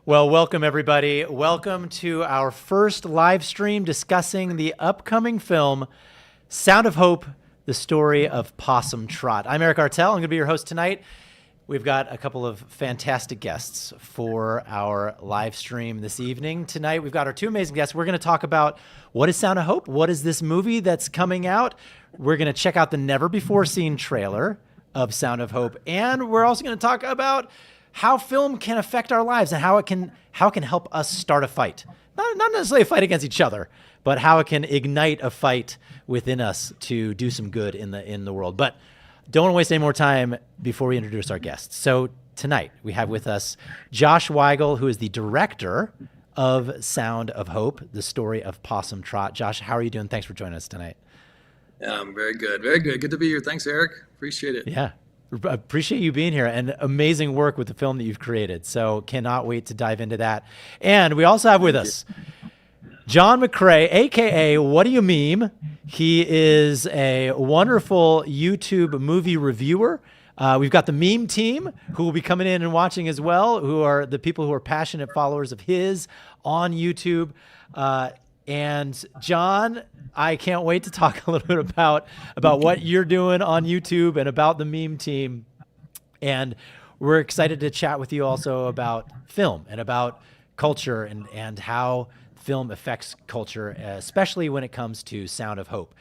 Well, welcome everybody. Welcome to our first live stream discussing the upcoming film, Sound of Hope, the story of Possum Trot. I'm Eric Artell. I'm going to be your host tonight. We've got a couple of fantastic guests for our live stream this evening. Tonight, we've got our two amazing guests. We're going to talk about what is Sound of Hope? What is this movie that's coming out? We're going to check out the never-before-seen trailer of Sound of Hope. And we're also going to talk about how film can affect our lives and how it can help us start a fight. Not necessarily a fight against each other, but how it can ignite a fight within us to do some good in the world. But don't want to waste any more time before we introduce our guests. So tonight we have with us Josh Weigel, who is the director of Sound of Hope, the story of Possum Trot. Josh, how are you doing? Thanks for joining us tonight. Very good. Very good. Good to be here. Thanks, Eric. Appreciate it. Yeah. Appreciate you being here, and amazing work with the film that you've created. So cannot wait to dive into that. And we also have with us Jon McCray, aka Whaddo You Meme. He is a wonderful YouTube movie reviewer. We've got the meme team who will be coming in and watching as well, who are the people who are passionate followers of his on YouTube. And Jon, I can't wait to talk a little bit about what you're doing on YouTube and about the meme team. And we're excited to chat with you also about film and about culture and how film affects culture, especially when it comes to Sound of Hope.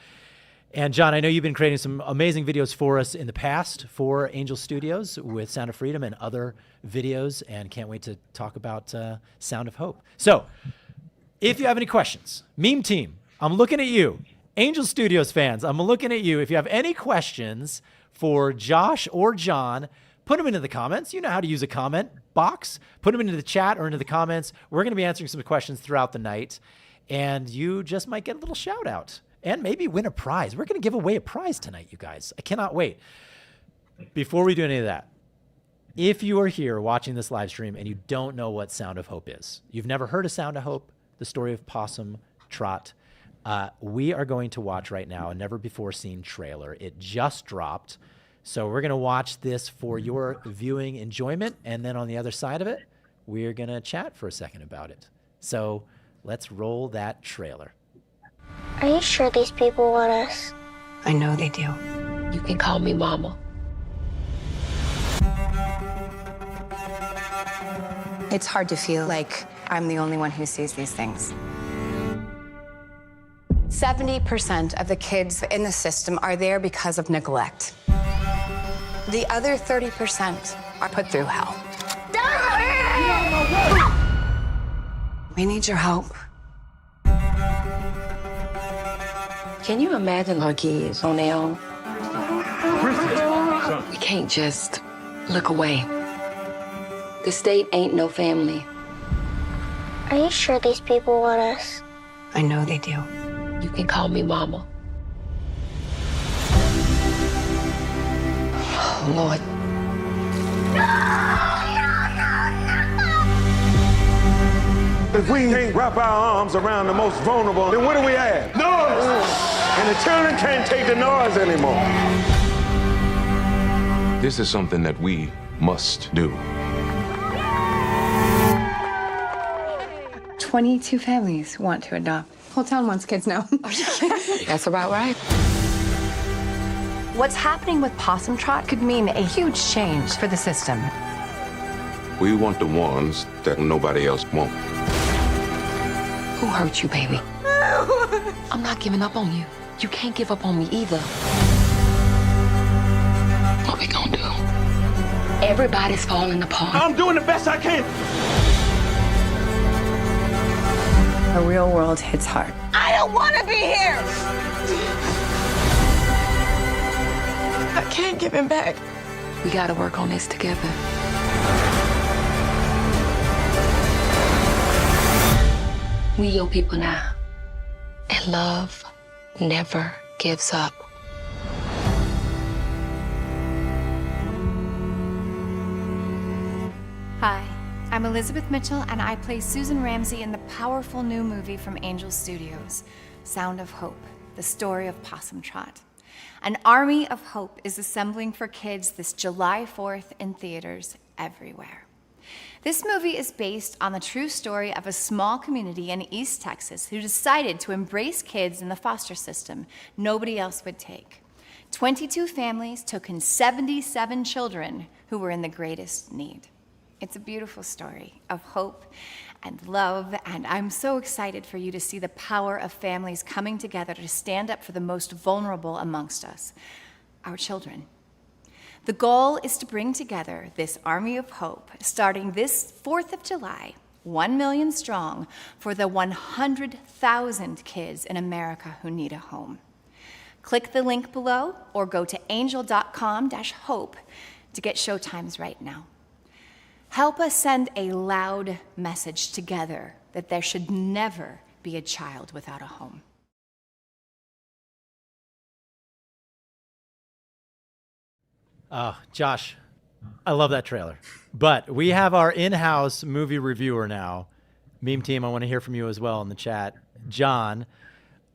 And Jon, I know you've been creating some amazing videos for us in the past for Angel Studios with Sound of Freedom and other videos, and can't wait to talk about Sound of Hope. So if you have any questions, meme team, I'm looking at you. Angel Studios fans, I'm looking at you. If you have any questions for Josh or Jon, put them into the comments. You know how to use a comment box. Put them into the chat or into the comments. We're going to be answering some questions throughout the night, and you just might get a little shout out and maybe win a prize. We're going to give away a prize tonight, you guys. I cannot wait. Before we do any of that, if you are here watching this live stream and you don't know what Sound of Hope is, you've never heard of Sound of Hope, the story of Possum Trot, we are going to watch right now a never-before-seen trailer. It just dropped. So we're going to watch this for your viewing enjoyment, and then on the other side of it, we're going to chat for a second about it. So let's roll that trailer. Are you sure these people want us? I know they do. You can call me Mama. It's hard to feel like I'm the only one who sees these things. 70% of the kids in the system are there because of neglect. The other 30% are put through hell. We need your help. Can you imagine our kids on their own? We can't just look away. The state ain't no family. Are you sure these people want us? I know they do. You can call me Mama. Oh, Lord. If we can't wrap our arms around the most vulnerable, then what do we have? Noise! And the children can't take the noise anymore. This is something that we must do. 22 families want to adopt. Whole town wants kids now. That's about right. What's happening with Possum Trot could mean a huge change for the system. We want the ones that nobody else won't. Who hurt you, baby? I'm not giving up on you. You can't give up on me either. What we gonna do? Everybody's falling apart. I'm doing the best I can. The real world hits hard. I don't want to be here. I can't give him back. We got to work on this together. We your people now. And love never gives up. Hi, I'm Elizabeth Mitchell, and I play Susan Ramsey in the powerful new movie from Angel Studios, Sound of Hope, the story of Possum Trot. An army of hope is assembling for kids this July 4th in theaters everywhere. This movie is based on the true story of a small community in East Texas who decided to embrace kids in the foster system nobody else would take. 22 families took in 77 children who were in the greatest need. It's a beautiful story of hope and love, and I'm so excited for you to see the power of families coming together to stand up for the most vulnerable amongst us, our children. The goal is to bring together this army of hope, starting this 4th of July, 1 million strong, for the 100,000 kids in America who need a home. Click the link below or go to angel.com/hope to get showtimes right now. Help us send a loud message together that there should never be a child without a home. Josh, I love that trailer. But we have our in-house movie reviewer now. Meme team, I want to hear from you as well in the chat. John,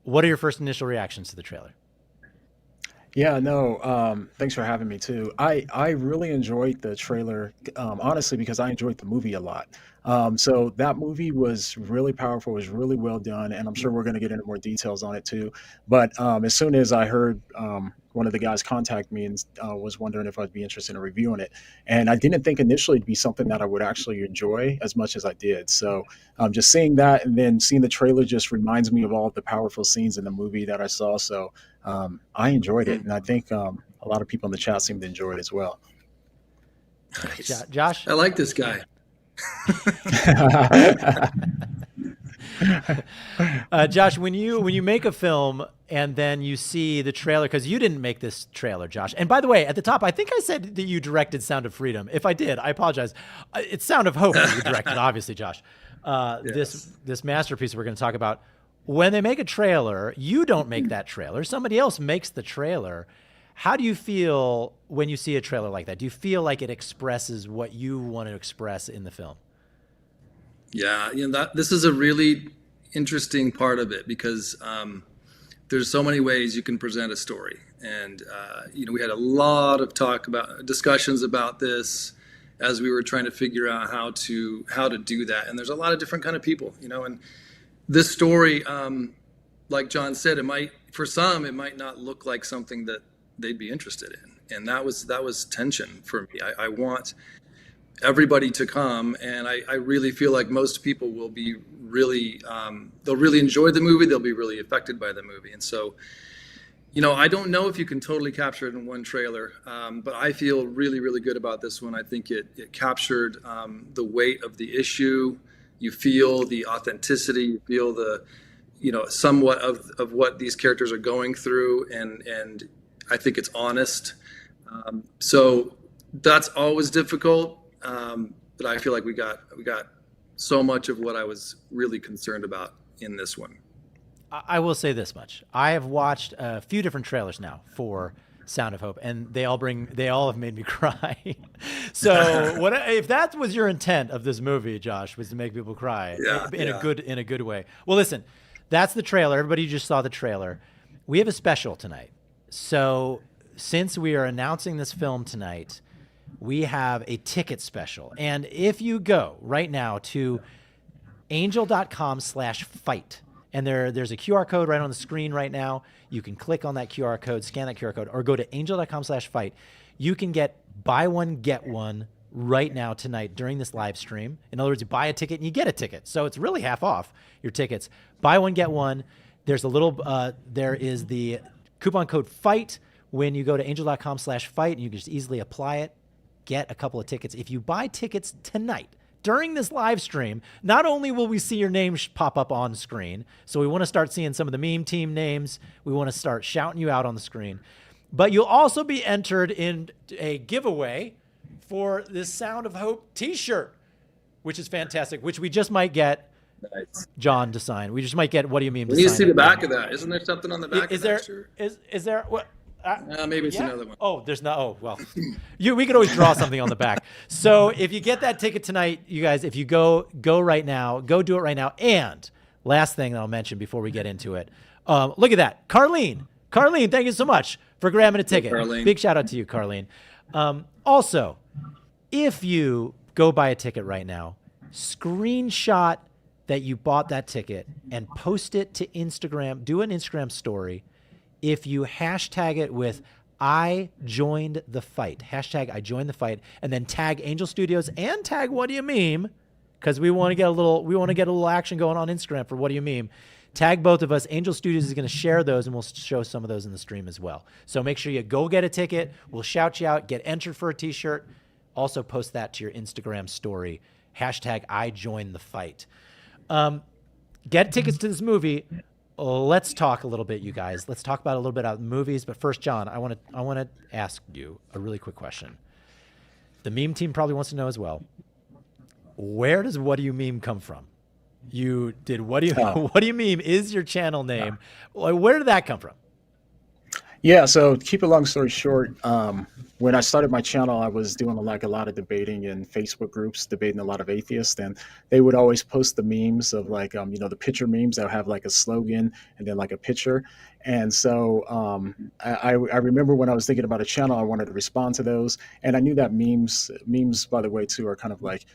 what are your first initial reactions to the trailer? Yeah, no, thanks for having me too. I really enjoyed the trailer, honestly, because I enjoyed the movie a lot. So that movie was really powerful, was really well done, and I'm sure we're going to get into more details on it too. But as soon as I heard one of the guys contact me and was wondering if I'd be interested in reviewing it, and I didn't think initially it'd be something that I would actually enjoy as much as I did. So just seeing that and then seeing the trailer just reminds me of all of the powerful scenes in the movie that I saw. So I enjoyed it, and I think a lot of people in the chat seem to enjoy it as well. Nice. Josh? I like this guy. Josh, when you make a film and then you see the trailer, because you didn't make this trailer, Josh. And by the way, at the top, I think I said that you directed Sound of Freedom. If I did, I apologize. It's Sound of Hope that you directed, obviously, Josh. Yes. This masterpiece we're going to talk about. When they make a trailer, you don't make that trailer. Somebody else makes the trailer. How do you feel when you see a trailer like that? Do you feel like it expresses what you want to express in the film? Yeah, this is a really interesting part of it because there's so many ways you can present a story, and we had a lot of discussions about this as we were trying to figure out how to do that. And there's a lot of different kind of people, and this story, like John said, for some it might not look like something that they'd be interested in, and that was tension for me. I want everybody to come, and I really feel like most people will be really they'll really enjoy the movie, they'll be really affected by the movie. And so I don't know if you can totally capture it in one trailer, but I feel really, really good about this one. I think it captured the weight of the issue. You feel the authenticity, you feel the somewhat of what these characters are going through, and I think it's honest. So that's always difficult, but I feel like we got so much of what I was really concerned about in this one. I will say this much: I have watched a few different trailers now for Sound of Hope, and they all have made me cry. So if that was your intent of this movie, Josh, was to make people cry in a good way. Well, listen, that's the trailer. Everybody just saw the trailer. We have a special tonight. So since we are announcing this film tonight, we have a ticket special. And if you go right now to angel.com/fight, and there's a QR code right on the screen right now. You can click on that QR code, scan that QR code, or go to angel.com/fight. You can get buy one, get one right now tonight during this live stream. In other words, you buy a ticket and you get a ticket. So it's really half off your tickets. Buy one, get one. There's there is the coupon code FIGHT when you go to angel.com/fight, and you can just easily apply it, get a couple of tickets. If you buy tickets tonight, during this live stream, not only will we see your name pop up on screen, so we want to start seeing some of the meme team names, we want to start shouting you out on the screen, but you'll also be entered in a giveaway for this Sound of Hope t-shirt, which is fantastic, which we just might get John to sign. We just might get What Do You Meme to sign. You see the back of that. Isn't there something on the back of that shirt? Is there what? Maybe it's another one. Oh, there's no. Oh, well, we could always draw something on the back. So if you get that ticket tonight, you guys, if you go right now, go do it right now. And last thing that I'll mention before we get into it, look at that, Carlene, thank you so much for grabbing a ticket. Carlene. Big shout out to you, Carlene. Also, if you go buy a ticket right now. Screenshot that you bought that ticket and post it to Instagram. Do an Instagram story. If you hashtag it with I joined the fight, hashtag I joined the fight, and then tag Angel Studios and tag What Do You Meme, because we want to get a little action going on Instagram for What Do You Meme. Tag both of us. Angel Studios is going to share those, and we'll show some of those in the stream as well. So make sure you go get a ticket. We'll shout you out. Get entered for a t-shirt. Also post that to your Instagram story. Hashtag I joined the fight. Get tickets to this movie. Let's talk a little bit, you guys. Let's talk about a little bit about movies. But first, John, I want to ask you a really quick question. The meme team probably wants to know as well. Where does What Do You Meme come from? You did What Do You Meme is your channel name. Where did that come from? Yeah, so to keep a long story short, when I started my channel, I was doing a lot of debating in Facebook groups, debating a lot of atheists, and they would always post the memes of the picture memes that have like a slogan and then like a picture. And so I remember when I was thinking about a channel, I wanted to respond to those. And I knew that memes, by the way, too, are kind of like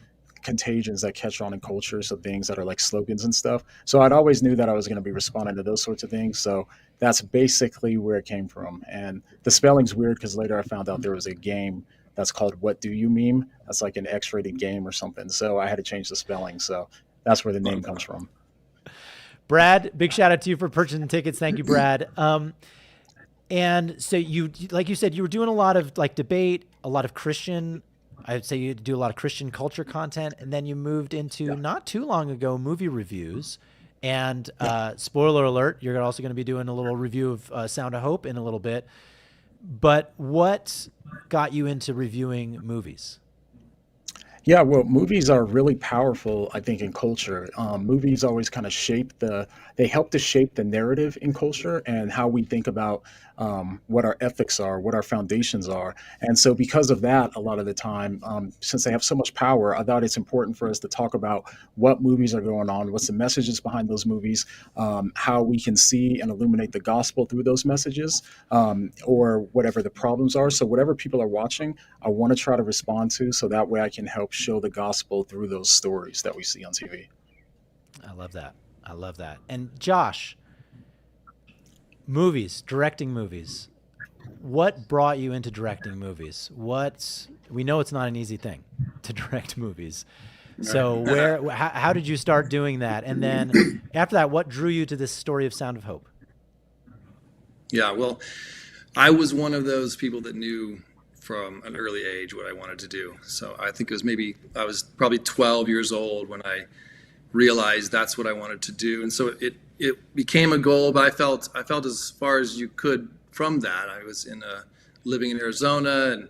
contagions that catch on in culture, so things that are like slogans and stuff. So I'd always knew that I was going to be responding to those sorts of things. So that's basically where it came from. And the spelling's weird because later I found out there was a game that's called What Do You Meme? That's like an X-rated game or something. So I had to change the spelling. So that's where the name comes from. Brad, big shout out to you for purchasing tickets. Thank you, Brad. And so you, like you said, you were doing a lot of like debate, a lot of Christian, I'd say you do a lot of Christian culture content, and then you moved into not too long ago movie reviews. And spoiler alert, you're also going to be doing a little review of Sound of Hope in a little bit. But what got you into reviewing movies? Yeah, well, movies are really powerful, I think, in culture. Movies always kind of they help to shape the narrative in culture and how we think about what our ethics are, what our foundations are. And so because of that, a lot of the time, since they have so much power, I thought it's important for us to talk about what movies are going on, what's the messages behind those movies, how we can see and illuminate the gospel through those messages, or whatever the problems are. So whatever people are watching, I want to try to respond to, so that way I can help show the gospel through those stories that we see on TV. I love that. I love that. And Josh, directing movies. What brought you into directing movies? We know it's not an easy thing to direct movies. So how did you start doing that? And then after that, what drew you to this story of Sound of Hope? Yeah, well, I was one of those people that knew from an early age what I wanted to do. So I think I was probably 12 years old when I realized that's what I wanted to do. And so it became a goal, but I felt as far as you could from that. I was living in Arizona and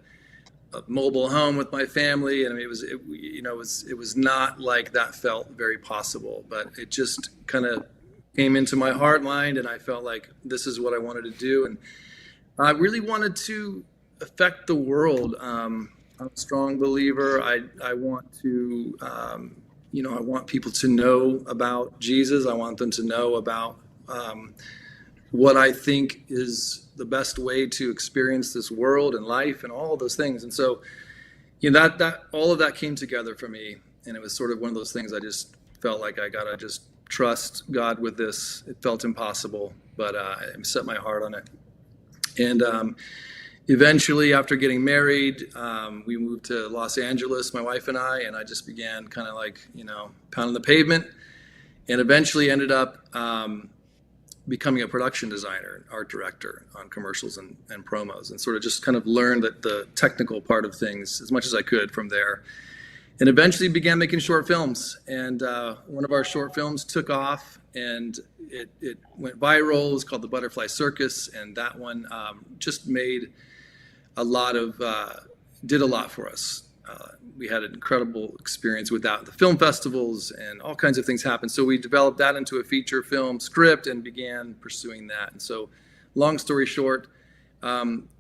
a mobile home with my family. And I mean, it was not like that felt very possible, but it just kind of came into my heart, mind, and I felt like this is what I wanted to do. And I really wanted to affect the world. I'm a strong believer. I want to, I want people to know about Jesus. I want them to know about what I think is the best way to experience this world and life and all of those things. And so, that all of that came together for me, and it was sort of one of those things I just felt like I gotta just trust God with this. It felt impossible, but I set my heart on it. And eventually, after getting married, we moved to Los Angeles, my wife and I just began kind of like, pounding the pavement, and eventually ended up becoming a production designer, art director on commercials and promos, and sort of just kind of learned the technical part of things as much as I could from there. And eventually began making short films. And one of our short films took off, and it went viral. It was called The Butterfly Circus, and that one just made did a lot for us. We had an incredible experience with that, the film festivals, and all kinds of things happened. So we developed that into a feature film script and began pursuing that. And so, long story short,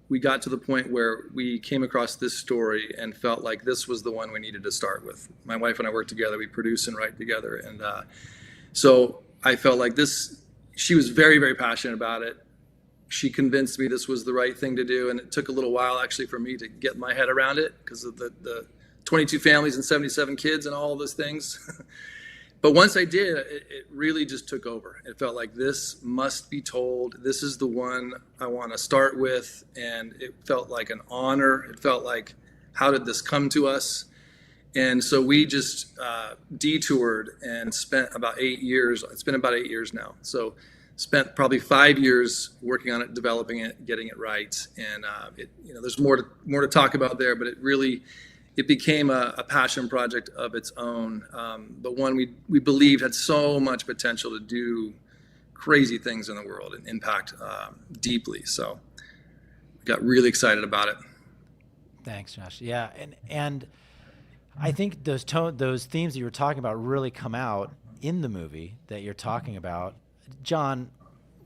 we got to the point where we came across this story and felt like this was the one we needed to start with. My wife and I work together. We produce and write together. And so I felt like she was very, very passionate about it. She convinced me this was the right thing to do. And it took a little while actually for me to get my head around it because of the 22 families and 77 kids and all of those things. But once I did, it really just took over. It felt like this must be told. This is the one I want to start with. And it felt like an honor. It felt like, how did this come to us? And so we just detoured and spent about 8 years. It's been about 8 years now. So spent probably 5 years working on it, developing it, getting it right. And there's more to talk about there, but it became a passion project of its own, but one we believed had so much potential to do crazy things in the world and impact deeply. So we got really excited about it. Thanks, Josh. Yeah, and I think those themes that you were talking about really come out in the movie that you're talking about. Jon,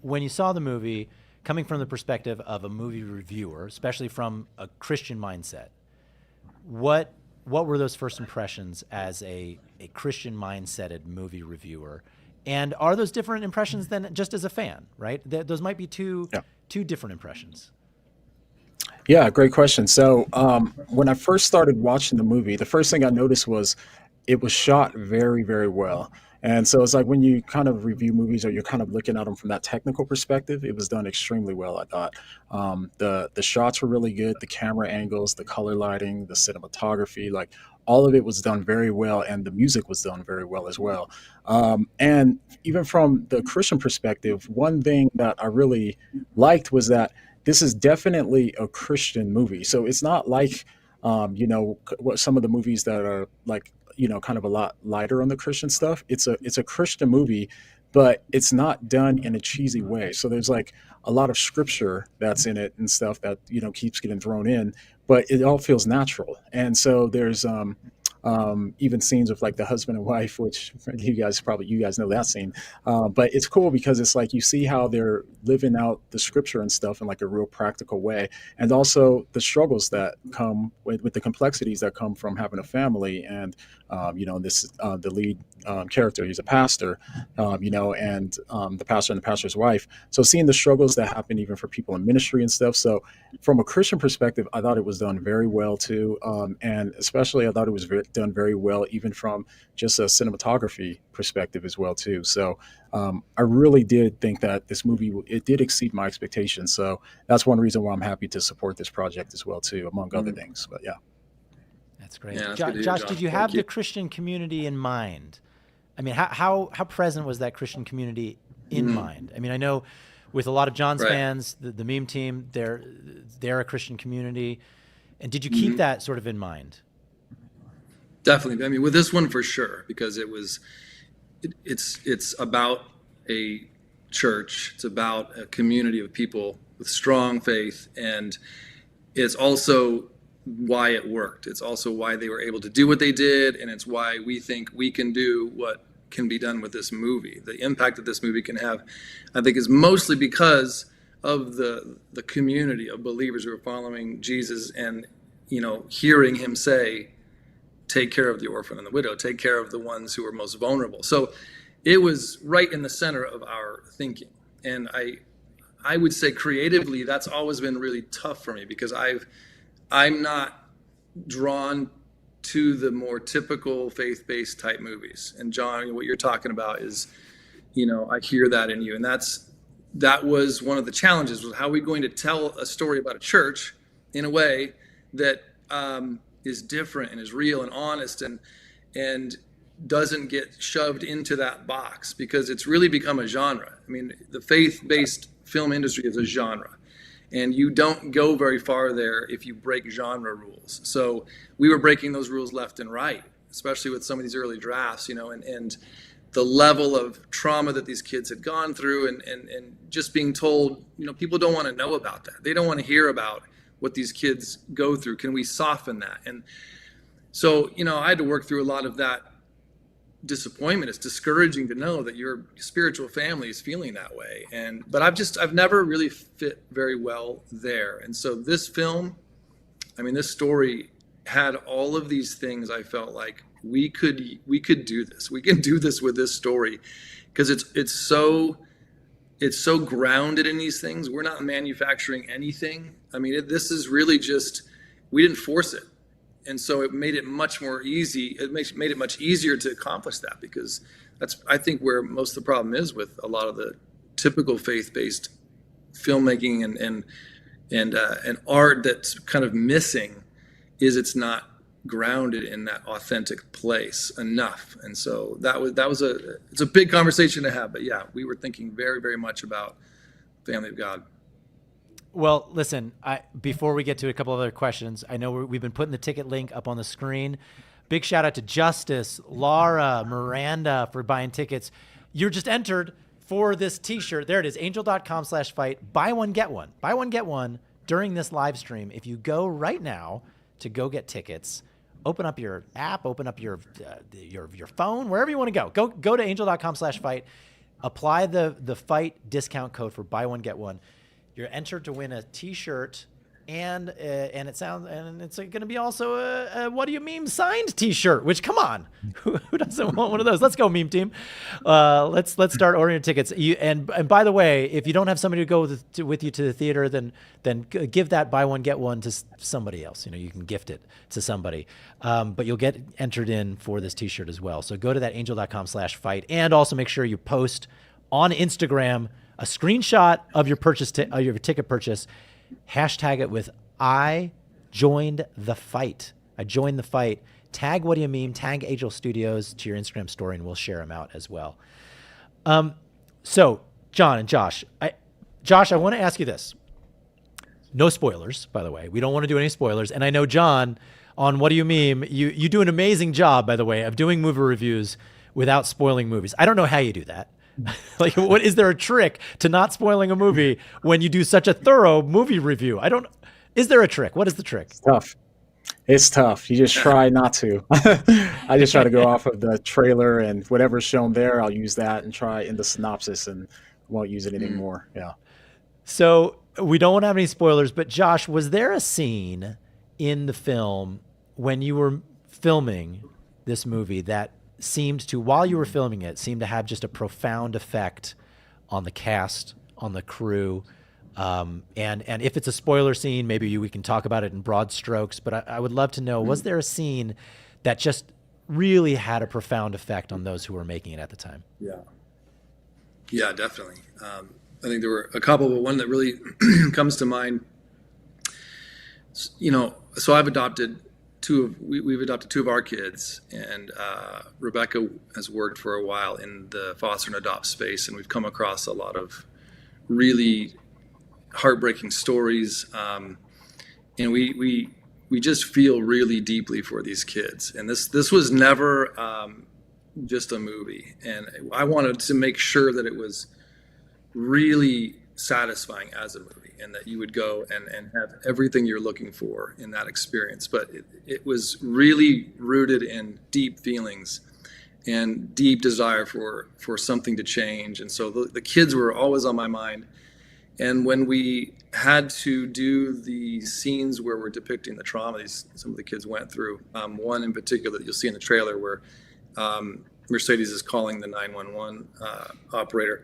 when you saw the movie, coming from the perspective of a movie reviewer, especially from a Christian mindset, what were those first impressions as a Christian mindseted movie reviewer? And are those different impressions than just as a fan, right? Those might be two different impressions. Yeah, great question. So when I first started watching the movie, the first thing I noticed was it was shot very, very well. And so it's like when you kind of review movies or you're kind of looking at them from that technical perspective, it was done extremely well, I thought. The shots were really good, the camera angles, the color lighting, the cinematography, like all of it was done very well, and the music was done very well as well. And even from the Christian perspective, one thing that I really liked was that this is definitely a Christian movie. So it's not like, what some of the movies that are like, kind of a lot lighter on the Christian stuff. It's a Christian movie, but it's not done in a cheesy way. So there's like a lot of scripture that's in it and stuff that, keeps getting thrown in, but it all feels natural. And so there's even scenes of like the husband and wife, which you guys know that scene. But it's cool because it's like you see how they're living out the scripture and stuff in like a real practical way. And also the struggles that come with the complexities that come from having a family. And, the lead character, he's a pastor, and the pastor and the pastor's wife. So seeing the struggles that happen even for people in ministry and stuff. So from a Christian perspective, I thought it was done very well too. And especially I thought it was done very well, even from just a cinematography perspective as well too. So I really did think that this movie, it did exceed my expectations. So that's one reason why I'm happy to support this project as well too, among other things. But yeah. That's great. Yeah, that's Josh, good to hear, Jon. did you Thank have you. the Christian community in mind? I mean, how present was that Christian community in mind? I mean, I know with a lot of Jon's Right. fans, the meme team, they're a Christian community. And did you keep that sort of in mind? Definitely. I mean, with this one for sure, because it's about a church. It's about a community of people with strong faith, and it's also why it worked. It's also why they were able to do what they did, and it's why we think we can do what can be done with this movie. The impact that this movie can have, I think, is mostly because of the community of believers who are following Jesus and, hearing him say, take care of the orphan and the widow, take care of the ones who are most vulnerable. So it was right in the center of our thinking. And I would say creatively, that's always been really tough for me because I'm not drawn to the more typical faith-based type movies. And Jon, what you're talking about is, I hear that in you. And that was one of the challenges, was how are we going to tell a story about a church in a way that is different and is real and honest and doesn't get shoved into that box, because it's really become a genre. I mean, the faith-based film industry is a genre. And you don't go very far there if you break genre rules. So we were breaking those rules left and right, especially with some of these early drafts, and the level of trauma that these kids had gone through and just being told, people don't want to know about that. They don't want to hear about what these kids go through. Can we soften that? And so, I had to work through a lot of that disappointment. It's discouraging to know that your spiritual family is feeling that way. But I've never really fit very well there. And so this film, this story had all of these things. I felt like we could do this. We can do this with this story, because it's so grounded in these things. We're not manufacturing anything. This is really just, we didn't force it. And so it made it much more easy. Made it much easier to accomplish that, because that's, I think, where most of the problem is with a lot of the typical faith-based filmmaking and art that's kind of missing, is it's not grounded in that authentic place enough. And so it's a big conversation to have. But yeah, we were thinking very, very much about Family of God. Well, listen, before we get to a couple of other questions, I know we've been putting the ticket link up on the screen. Big shout out to Justice, Laura, Miranda for buying tickets. You're just entered for this t-shirt. There it is, angel.com/fight. Buy one, get one. Buy one, get one during this live stream. If you go right now to go get tickets, open up your app, open up your phone, wherever you want to go. Go to angel.com/fight. Apply the fight discount code for buy one, get one. You're entered to win a t-shirt, and it's going to be also a Whaddo You Meme signed t-shirt, which, come on, who doesn't want one of those? Let's go, meme team. Let's start ordering tickets. And by the way, if you don't have somebody to go with you to the theater, then give that buy one, get one to somebody else. You can gift it to somebody. But you'll get entered in for this t-shirt as well. So go to that angel.com/fight, and also make sure you post on Instagram a screenshot of your purchase, your ticket purchase. Hashtag it with I joined the fight. I joined the fight. Tag Whaddo You Meme, tag Angel Studios to your Instagram story, and we'll share them out as well. So John and Josh, I want to ask you this. No spoilers, by the way. We don't want to do any spoilers. And I know, John, on Whaddo You Meme, you do an amazing job, by the way, of doing movie reviews without spoiling movies. I don't know how you do that. Like, what is there a trick to not spoiling a movie when you do such a thorough movie review? Is there a trick? What is the trick? It's tough. You just try not to. I just try to go off of the trailer, and whatever's shown there, I'll use that and try in the synopsis, and won't use anything more. Yeah. So we don't want to have any spoilers, but Josh, was there a scene in the film when you were filming this movie that while you were filming it, seemed to have just a profound effect on the cast, on the crew? And if it's a spoiler scene, maybe we can talk about it in broad strokes, but I would love to know, was there a scene that just really had a profound effect on those who were making it at the time? Yeah, definitely. I think there were a couple, but one that really comes to mind, so I've adopted we've adopted two of our kids, and Rebecca has worked for a while in the foster and adopt space, and we've come across a lot of really heartbreaking stories, and we just feel really deeply for these kids. And this was never just a movie, and I wanted to make sure that it was really satisfying as a movie, and that you would go and have everything you're looking for in that experience. But it was really rooted in deep feelings and deep desire for something to change. And so the kids were always on my mind. And when we had to do the scenes where we're depicting the trauma some of the kids went through, one in particular that you'll see in the trailer where Mercedes is calling the 911 operator.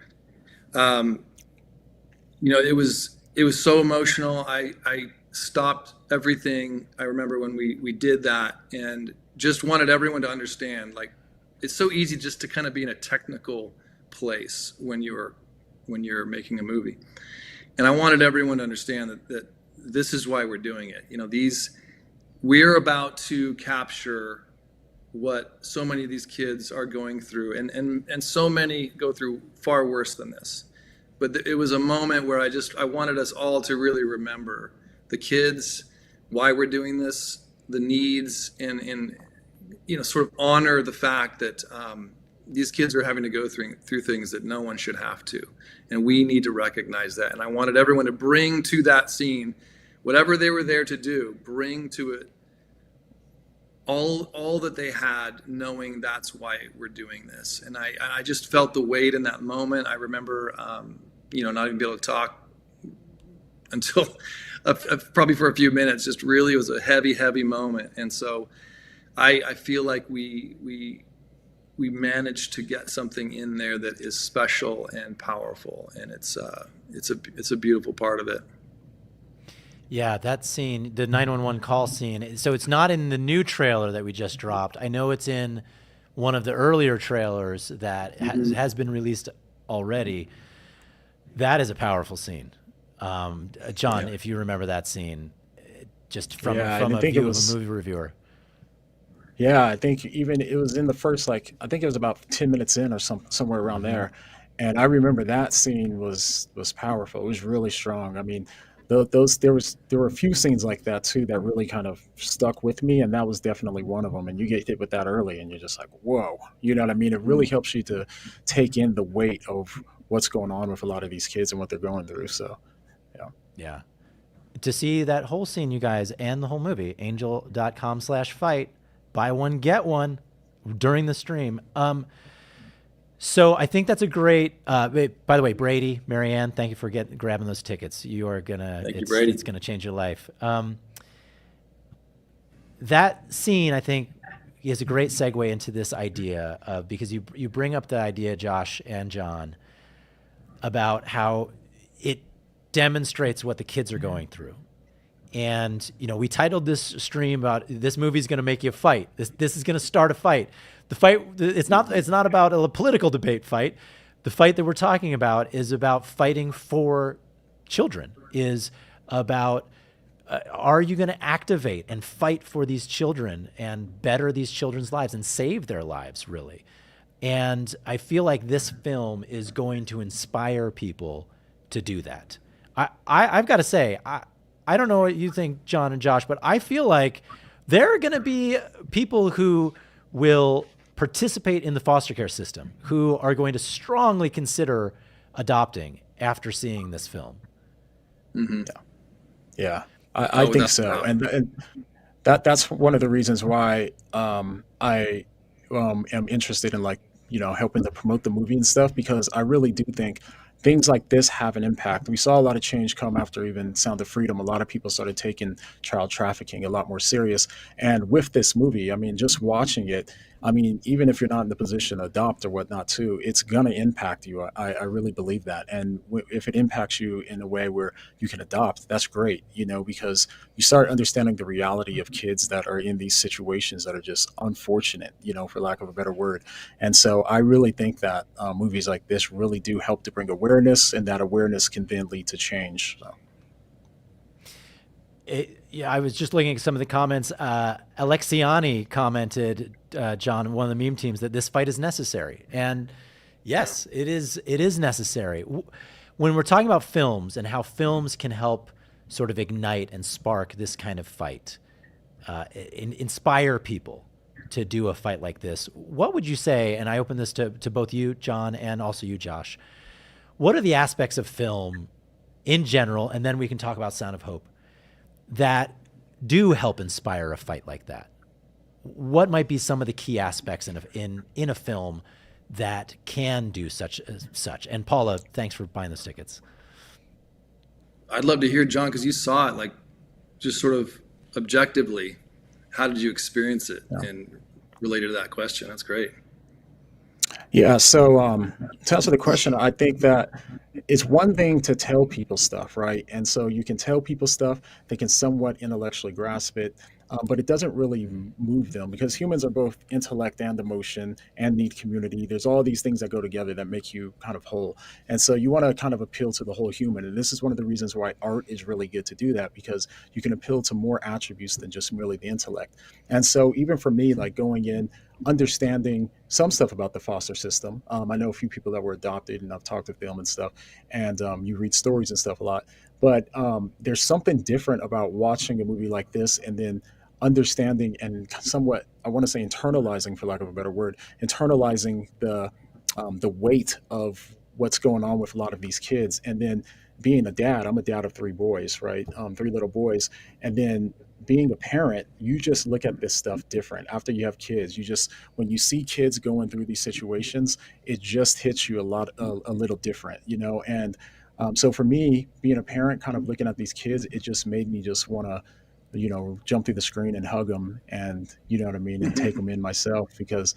It was so emotional. I stopped everything. I remember when we did that, and just wanted everyone to understand, like, it's so easy just to kind of be in a technical place when you're making a movie. And I wanted everyone to understand that this is why we're doing it. We're about to capture what so many of these kids are going through, and so many go through far worse than this. But it was a moment where I wanted us all to really remember the kids, why we're doing this, the needs, and sort of honor the fact that these kids are having to go through things that no one should have to. And we need to recognize that. And I wanted everyone to bring to that scene, whatever they were there to do, bring to it all that they had, knowing that's why we're doing this. And I just felt the weight in that moment. I remember, not even be able to talk until probably for a few minutes. Just really, it was a heavy, heavy moment. And so I feel like we managed to get something in there that is special and powerful, and it's a beautiful part of it. Yeah, that scene, the 911 call scene. So it's not in the new trailer that we just dropped. I know it's in one of the earlier trailers that has been released already. That is a powerful scene. John, if you remember that scene, just from Yeah, from I a think it view of a was. movie reviewer. Yeah, I think even it was in the first, like, I think it was about 10 minutes in or somewhere around Hmm. there, and I remember that scene was powerful. It was really strong. I mean, those there were a few scenes like that too that really kind of stuck with me, and that was definitely one of them. And you get hit with that early, and you're just like, whoa, you know what I mean? It really helps you to take in the weight of what's going on with a lot of these kids and what they're going through. So, yeah. Yeah. To see that whole scene, you guys, and the whole movie, angel.com/fight, buy one, get one during the stream. So I think that's a great, by the way, Brady, Marianne, thank you for grabbing those tickets. You are gonna, Thank you, Brady. it's gonna change your life. That scene, I think, is a great segue into this idea of, because you bring up the idea, Josh and John, about how it demonstrates what the kids are going through. And, we titled this stream about this movie's going to make you fight. This is going to start a fight. The fight, it's not about a political debate fight. The fight that we're talking about is about fighting for children, is about, are you going to activate and fight for these children and better these children's lives and save their lives, really? And I feel like this film is going to inspire people to do that. I've got to say, I don't know what you think, John and Josh, but I feel like there are going to be people who will participate in the foster care system who are going to strongly consider adopting after seeing this film. Yeah, I think so, and that's one of the reasons why I am interested in, like, helping to promote the movie and stuff, because I really do think things like this have an impact. We saw a lot of change come after even Sound of Freedom. A lot of people started taking child trafficking a lot more serious, and with this movie, I mean, just watching it, I mean, even if you're not in the position to adopt or whatnot too, it's going to impact you. I really believe that. And if it impacts you in a way where you can adopt, that's great, because you start understanding the reality of kids that are in these situations that are just unfortunate, for lack of a better word. And so I really think that movies like this really do help to bring awareness, and that awareness can then lead to change. So. Yeah, I was just looking at some of the comments. Alexiani commented, John, one of the meme teams, that this fight is necessary. And yes, it is. It is necessary. When we're talking about films and how films can help sort of ignite and spark this kind of fight, inspire people to do a fight like this, what would you say? And I open this to both you, John, and also you, Josh. What are the aspects of film in general, and then we can talk about Sound of Hope, that do help inspire a fight like that? What might be some of the key aspects in a film that can do such? And Paula, thanks for buying those tickets. I'd love to hear, John, because you saw it, like, just sort of objectively. How did you experience it? Yeah. And related to that question, that's great. Yeah, so to answer the question, I think that it's one thing to tell people stuff, right? And so you can tell people stuff, they can somewhat intellectually grasp it, but it doesn't really move them, because humans are both intellect and emotion and need community. There's all these things that go together that make you kind of whole. And so you want to kind of appeal to the whole human. And this is one of the reasons why art is really good to do that, because you can appeal to more attributes than just merely the intellect. And so even for me, like, going in, understanding some stuff about the foster system. I know a few people that were adopted, and I've talked with them and stuff, and you read stories and stuff a lot. But there's something different about watching a movie like this and then understanding and somewhat, I want to say, internalizing, for lack of a better word, internalizing the weight of what's going on with a lot of these kids. And then being a dad, I'm a dad of three boys, right? Three little boys. And then being a parent, you just look at this stuff different. After you have kids, when you see kids going through these situations, it just hits you a little different, And so for me, being a parent, kind of looking at these kids, it just made me just want to jump through the screen and hug them, and you know what I mean, and take them in myself, because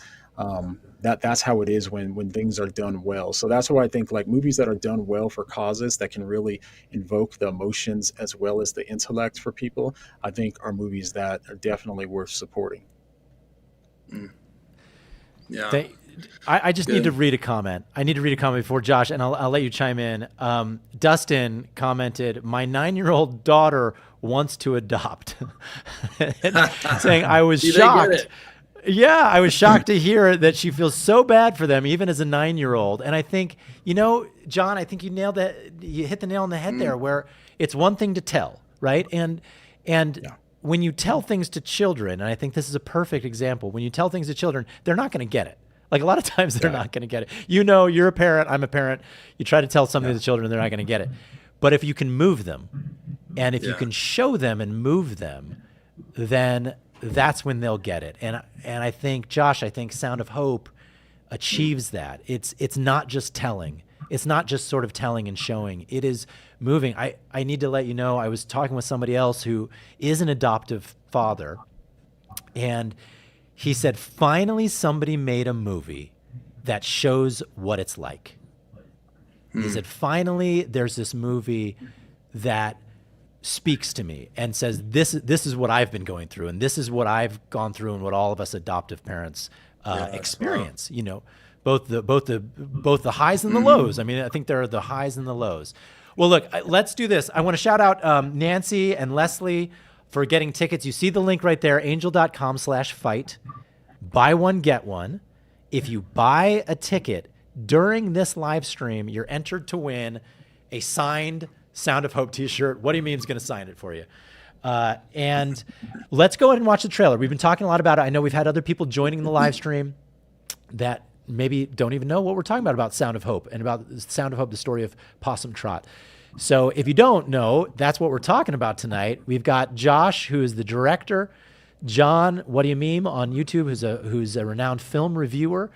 that's how it is when things are done well. So that's why I think like movies that are done well for causes that can really invoke the emotions as well as the intellect for people, I think are movies that are definitely worth supporting. Yeah. I just need to read a comment. I need to read a comment before Josh, and I'll let you chime in. Dustin commented, "My 9-year-old daughter wants to adopt," saying, "I was shocked." Yeah, I was shocked to hear that she feels so bad for them, even as a 9-year-old. And I think, John, I think you nailed that. You hit the nail on the head there, where it's one thing to tell, right? And when you tell things to children, and I think this is a perfect example, when you tell things to children, they're not going to get it. Like a lot of times they're not going to get it. You're a parent, I'm a parent. You try to tell something to children, they're not going to get it. But if you can move them, and if you can show them and move them, then that's when they'll get it. And I think, Josh, Sound of Hope achieves that. It's not just telling. It's not just sort of telling and showing. It is moving. I need to let you know, I was talking with somebody else who is an adoptive father, and he said, finally somebody made a movie that shows what it's like. He said, finally there's this movie that speaks to me and says, this is what I've been going through, and this is what I've gone through, and what all of us adoptive parents experience. Both the highs and the lows. I mean, I think there are the highs and the lows. Well, look, let's do this. I want to shout out Nancy and Leslie for getting tickets. You see the link right there, angel.com/fight. Buy one, get one. If you buy a ticket during this live stream, you're entered to win a signed Sound of Hope t-shirt. What do you mean is going to sign it for you? And let's go ahead and watch the trailer. We've been talking a lot about it. I know we've had other people joining the live stream that maybe don't even know what we're talking about Sound of Hope, and about Sound of Hope, the story of Possum Trot. So if you don't know, that's what we're talking about tonight. We've got Josh, who is the director, Jon, Whaddo You Meme on YouTube, who's a renowned film reviewer.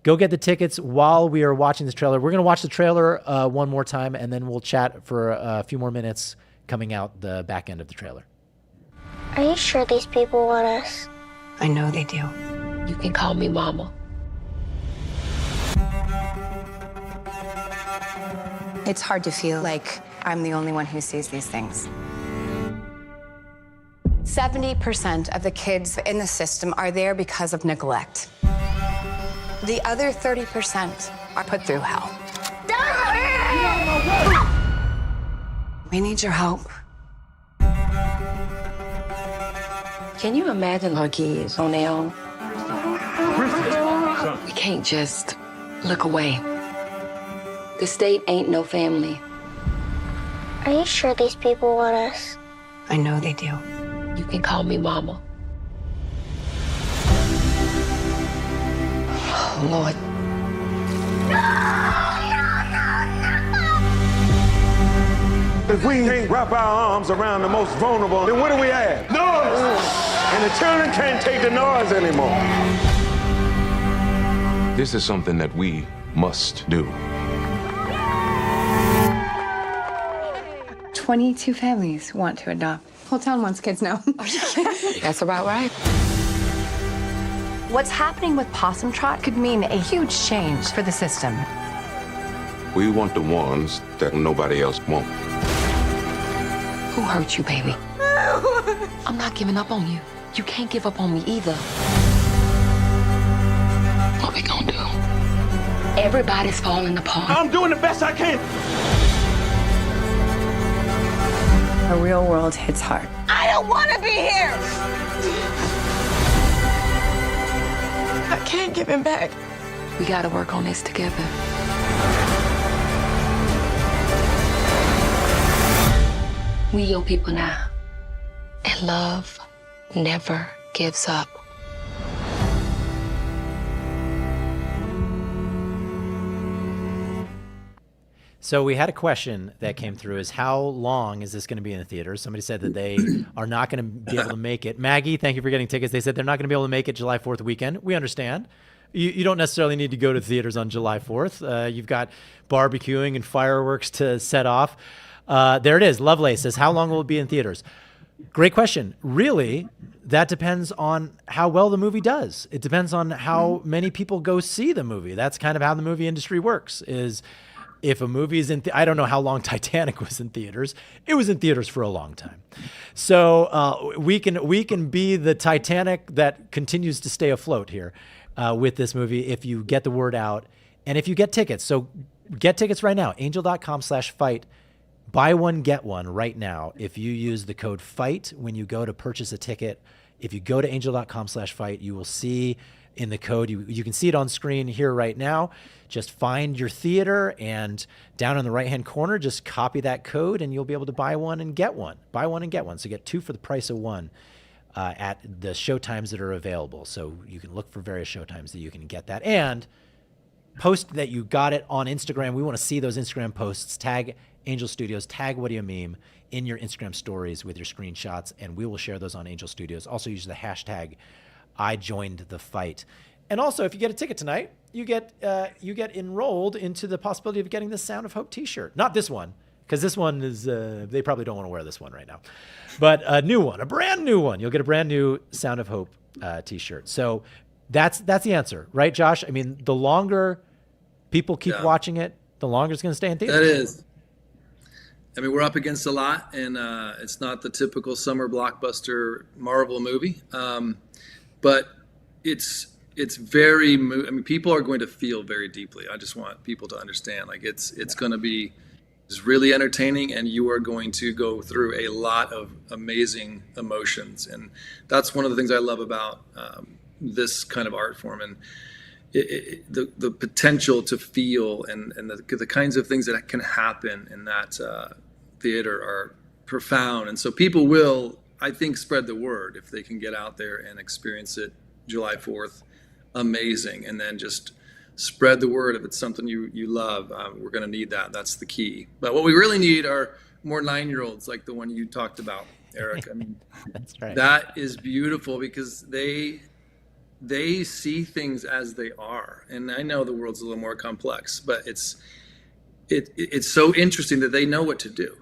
Go get the tickets while we are watching this trailer. We're going to watch the trailer one more time, and then we'll chat for a few more minutes coming out the back end of the trailer. Are you sure these people want us? I know they do. You can call me Mama. It's hard to feel like I'm the only one who sees these things. 70% of the kids in the system are there because of neglect. The other 30% are put through hell. We need your help. Can you imagine our kids on their own? We can't just look away. The state ain't no family. Are you sure these people want us? I know they do. You can call me Mama. Oh, Lord. If we can't wrap our arms around the most vulnerable, then what do we have? Noise! And the children can't take the noise anymore. This is something that we must do. 22 families want to adopt. Whole town wants kids now. That's about right. What's happening with Possum Trot could mean a huge change for the system. We want the ones that nobody else won't. Who hurt you, baby? I'm not giving up on you. You can't give up on me either. What we gonna do? Everybody's falling apart. I'm doing the best I can. The real world hits hard. I don't want to be here. I can't give him back. We gotta work on this together. We your people now. And love never gives up. So we had a question that came through, is how long is this going to be in the theaters? Somebody said that they are not going to be able to make it. Maggie, thank you for getting tickets. They said they're not going to be able to make it July 4th weekend. We understand. You don't necessarily need to go to theaters on July 4th. You've got barbecuing and fireworks to set off. There it is. Lovelace says, how long will it be in theaters? Great question. Really, that depends on how well the movie does. It depends on how many people go see the movie. That's kind of how the movie industry works, is if a movie is in, I don't know how long Titanic was in theaters. It was in theaters for a long time. So we can be the Titanic that continues to stay afloat here with this movie if you get the word out and if you get tickets. So get tickets right now, angel.com/fight. Buy one, get one right now. If you use the code FIGHT when you go to purchase a ticket, if you go to angel.com/fight, you will see in the code, you can see it on screen here right now. Just find your theater and down in the right-hand corner, just copy that code and you'll be able to buy one and get one. Buy one and get one. So get two for the price of one at the showtimes that are available. So you can look for various showtimes that you can get that. And post that you got it on Instagram. We want to see those Instagram posts. Tag Angel Studios, tag Whaddo You Meme in your Instagram stories with your screenshots, and we will share those on Angel Studios. Also use the hashtag #IJoinedTheFight. And also, if you get a ticket tonight, you get enrolled into the possibility of getting the Sound of Hope t-shirt. Not this one, because this one is, they probably don't want to wear this one right now. But a new one, a brand new one. You'll get a brand new Sound of Hope t-shirt. So that's the answer, right, Josh? I mean, the longer people keep watching it, the longer it's going to stay in theaters. That is. I mean, we're up against a lot, and it's not the typical summer blockbuster Marvel movie, but it's very. I mean, people are going to feel very deeply. I just want people to understand, like it's going to be really entertaining, and you are going to go through a lot of amazing emotions, and that's one of the things I love about this kind of art form, and the potential to feel and the kinds of things that can happen in that theater are profound. And so people will, I think, spread the word if they can get out there and experience it July 4th. Amazing. And then just spread the word if it's something you love. We're going to need that. That's the key. But what we really need are more 9-year-olds like the one you talked about, Eric. I mean, that's right. That is beautiful because they see things as they are. And I know the world's a little more complex, but it's so interesting that they know what to do.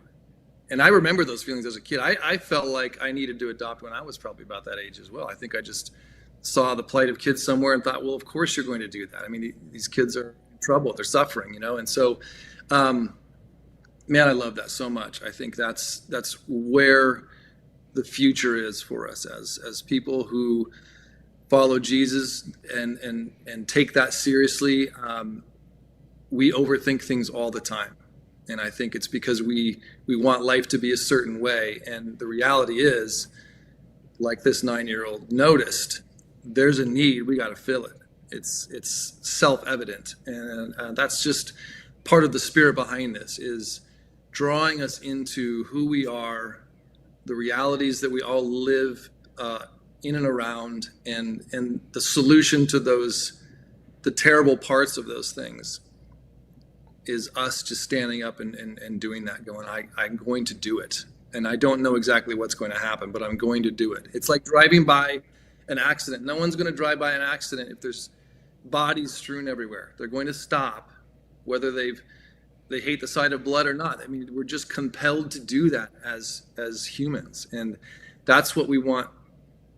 And I remember those feelings as a kid. I felt like I needed to adopt when I was probably about that age as well. I think I just saw the plight of kids somewhere and thought, well, of course you're going to do that. I mean, these kids are in trouble. They're suffering, you know? And so, man, I love that so much. I think that's where the future is for us as people who follow Jesus and take that seriously. We overthink things all the time. And I think it's because we want life to be a certain way. And the reality is, like this 9-year-old noticed, there's a need, we got to fill it. It's self-evident. And that's just part of the spirit behind this, is drawing us into who we are, the realities that we all live in and around, and the solution to the terrible parts of those things is us just standing up and doing that, going, I'm going to do it. And I don't know exactly what's going to happen, but I'm going to do it. It's like driving by an accident. No one's going to drive by an accident if there's bodies strewn everywhere. They're going to stop, whether they hate the sight of blood or not. I mean, we're just compelled to do that as humans. And that's what we want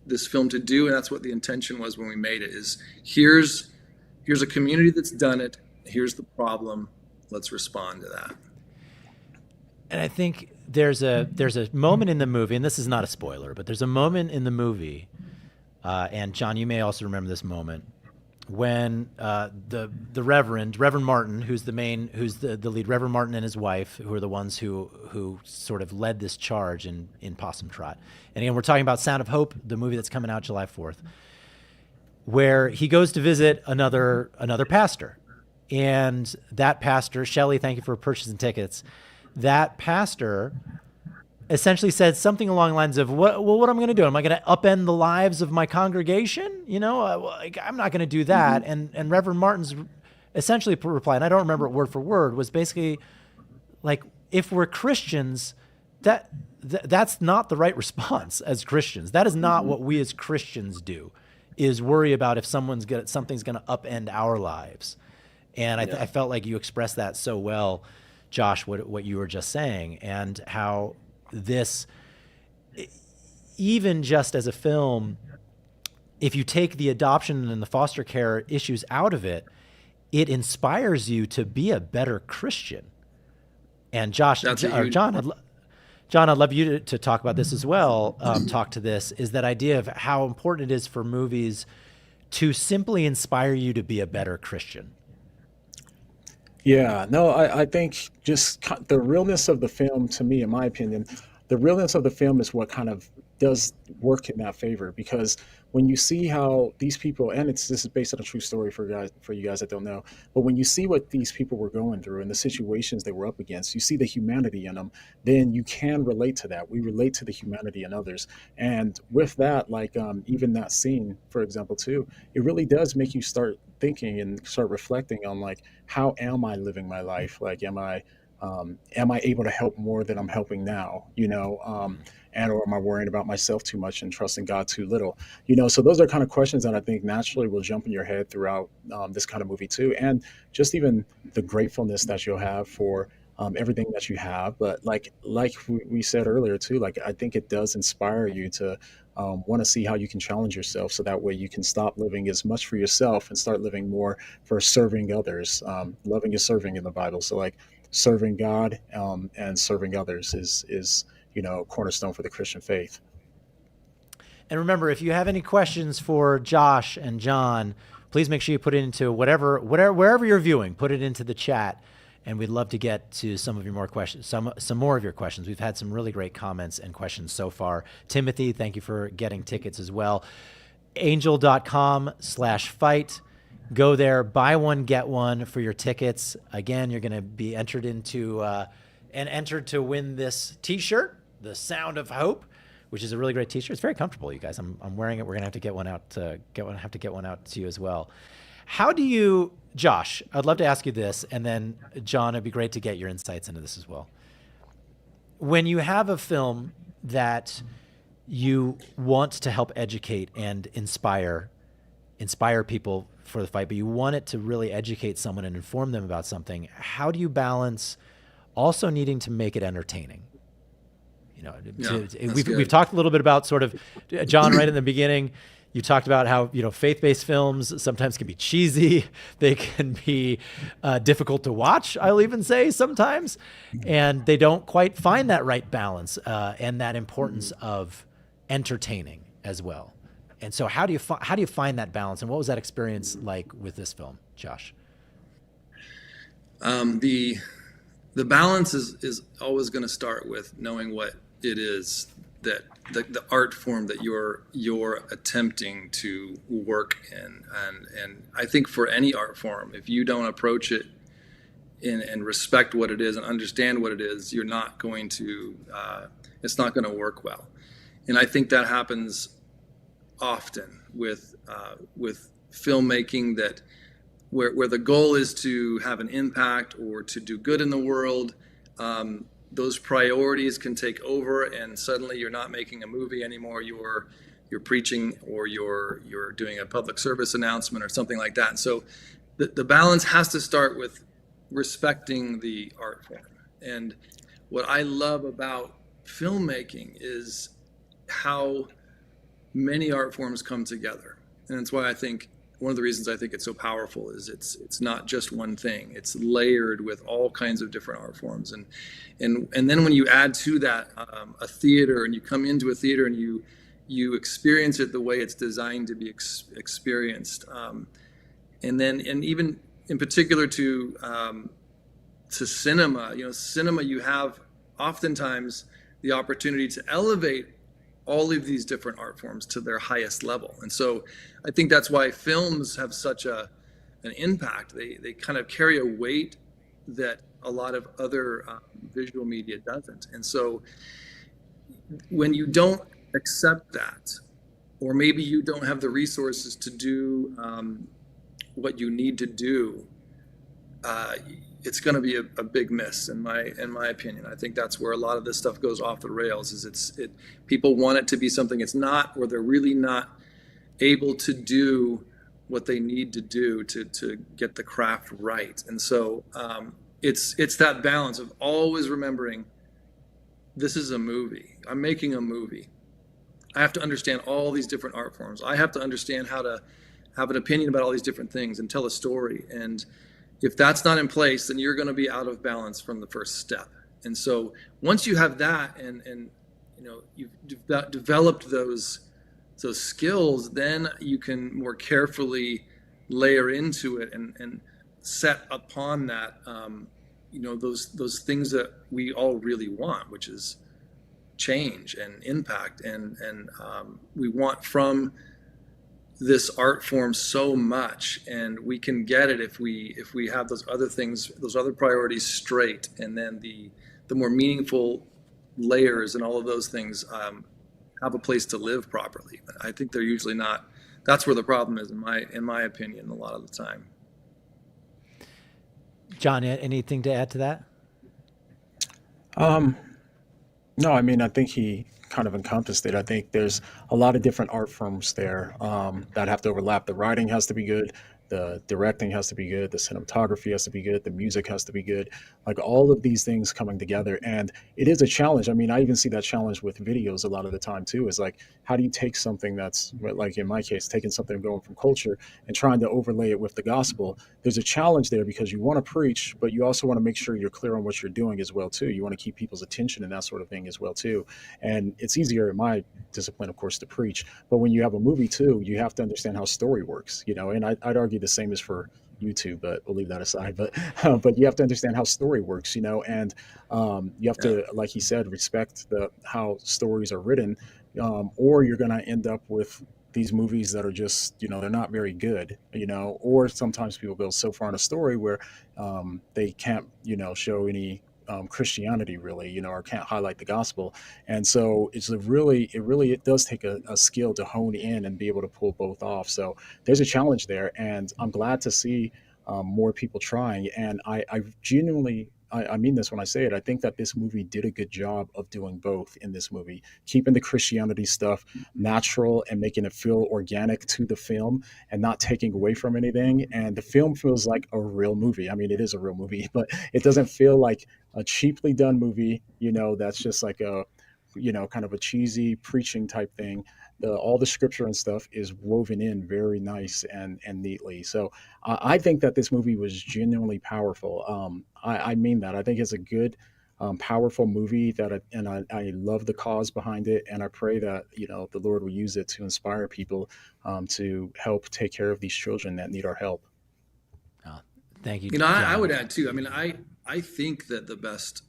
this film to do, and that's what the intention was when we made it, is here's a community that's done it. Here's the problem. Let's respond to that. And I think there's a moment in the movie, and this is not a spoiler, but there's a moment in the movie, and John, you may also remember this moment, when the Reverend Martin, who's the lead, Reverend Martin and his wife, who are the ones who sort of led this charge in Possum Trot. And again, we're talking about Sound of Hope, the movie that's coming out July 4th, where he goes to visit another pastor. And that pastor, Shelley, thank you for purchasing tickets. That pastor essentially said something along the lines of, what am I going to do? Am I going to upend the lives of my congregation? You know, I'm not going to do that. Mm-hmm. And Reverend Martin's essentially reply, and I don't remember it word for word, was basically like, if we're Christians, that's not the right response as Christians. That is not what we as Christians do, is worry about if something's going to upend our lives. And I felt like you expressed that so well, Josh, what you were just saying, and how this, even just as a film, if you take the adoption and the foster care issues out of it, it inspires you to be a better Christian. And Josh, or John, I'd love you to talk about this as well. Talk to this, is that idea of how important it is for movies to simply inspire you to be a better Christian. Yeah, no, I think just the realness of the film, to me, in my opinion, the realness of the film is what kind of does work in that favor. Because when you see how these people, and this is based on a true story for you guys that don't know, but when you see what these people were going through and the situations they were up against, you see the humanity in them, then you can relate to that. We relate to the humanity in others. And with that, like even that scene, for example, too, it really does make you start thinking and start reflecting on, like, how am I living my life? Like, am I able to help more than I'm helping now? And or am I worrying about myself too much and trusting God too little? So those are kind of questions that I think naturally will jump in your head throughout this kind of movie too, and just even the gratefulness that you'll have for everything that you have. But like we said earlier too, like, I think it does inspire you to want to see how you can challenge yourself, so that way you can stop living as much for yourself and start living more for serving others. Loving is serving in the Bible, so like serving God and serving others is cornerstone for the Christian faith. And remember, if you have any questions for Josh and John, please make sure you put it into wherever you're viewing, put it into the chat, and we'd love to get to some of your more questions, some more of your questions. We've had some really great comments and questions so far. Timothy, thank you for getting tickets as well. Angel.com/fight. Go there, buy one, get one for your tickets. Again, you're going to be entered to win this t-shirt, The Sound of Hope, which is a really great t-shirt. It's very comfortable, you guys. I'm wearing it. We're going to have to get one out to you as well. How do you, Josh, I'd love to ask you this, and then John, it'd be great to get your insights into this as well. When you have a film that you want to help educate and inspire people for the fight, but you want it to really educate someone and inform them about something, how do you balance also needing to make it entertaining? We've talked a little bit about sort of, John, right in the beginning, you talked about how, faith-based films sometimes can be cheesy. They can be difficult to watch, I'll even say sometimes, and they don't quite find that right balance and that importance of entertaining as well. And so how do you find that balance, and what was that experience like with this film, Josh? The balance is always going to start with knowing what it is that the art form that you're attempting to work in, and I think for any art form, if you don't approach it and respect what it is and understand what it is, you're not going to it's not going to work well. And I think that happens often with filmmaking, that where the goal is to have an impact or to do good in the world. Those priorities can take over, and suddenly you're not making a movie anymore. You're preaching, or you're doing a public service announcement or something like that. And so the balance has to start with respecting the art form. And what I love about filmmaking is how many art forms come together. And that's why I think one of the reasons I think it's so powerful is it's not just one thing. It's layered with all kinds of different art forms. And then when you add to that a theater, and you come into a theater and you experience it the way it's designed to be experienced. And even in particular to cinema, cinema, you have oftentimes the opportunity to elevate all of these different art forms to their highest level. And so I think that's why films have such an impact. They kind of carry a weight that a lot of other visual media doesn't. And so when you don't accept that, or maybe you don't have the resources to do what you need to do, it's going to be a big miss in my opinion. I think that's where a lot of this stuff goes off the rails. Is people want it to be something it's not, or they're really not able to do what they need to do to get the craft right. And so it's that balance of always remembering, this is a movie. I'm making a movie, I have to understand all these different art forms. I have to understand how to have an opinion about all these different things and tell a story. And if that's not in place, then you're going to be out of balance from the first step. And so once you have that, and you know, you've developed those skills, then you can more carefully layer into it and set upon that, you know, those things that we all really want, which is change and impact, and we want from this art form so much, and we can get it if we have those other things, those other priorities straight, and then the more meaningful layers and all of those things have a place to live properly. But I think they're usually not. That's where the problem is, in my opinion, a lot of the time. John, anything to add to that? No, I mean, I think he kind of encompassed it. I think there's a lot of different art forms there that have to overlap. The writing has to be good. The directing has to be good. The cinematography has to be good. The music has to be good. Like all of these things coming together. And it is a challenge. I mean, I even see that challenge with videos a lot of the time too, is like, how do you take something that's, like in my case, taking something going from culture and trying to overlay it with the gospel? There's a challenge there because you want to preach, but you also want to make sure you're clear on what you're doing as well too. You want to keep people's attention and that sort of thing as well too. And it's easier in my discipline, of course, to preach. But when you have a movie too, you have to understand how story works, you know, and I'd argue the same is for YouTube, but we'll leave that aside. But you have to understand how story works, you know, and you have to, like he said, respect how stories are written, or you're going to end up with these movies that are just, you know, they're not very good, you know, or sometimes people go so far in a story where they can't, you know, show any Christianity really, you know, or can't highlight the gospel. And so it does take a skill to hone in and be able to pull both off. So there's a challenge there, and I'm glad to see more people trying. And I genuinely, I mean this when I say it, I think that this movie did a good job of doing both in this movie, keeping the Christianity stuff natural and making it feel organic to the film and not taking away from anything. And the film feels like a real movie. I mean, it is a real movie, but it doesn't feel like a cheaply done movie, you know, that's just like a, you know, kind of a cheesy preaching type thing. All the scripture and stuff is woven in very nice and neatly. So I think that this movie was genuinely powerful. I mean that. I think it's a good, powerful movie I love the cause behind it. And I pray that, you know, the Lord will use it to inspire people to help take care of these children that need our help. Thank you. You know, I would add too. I mean, I think that the best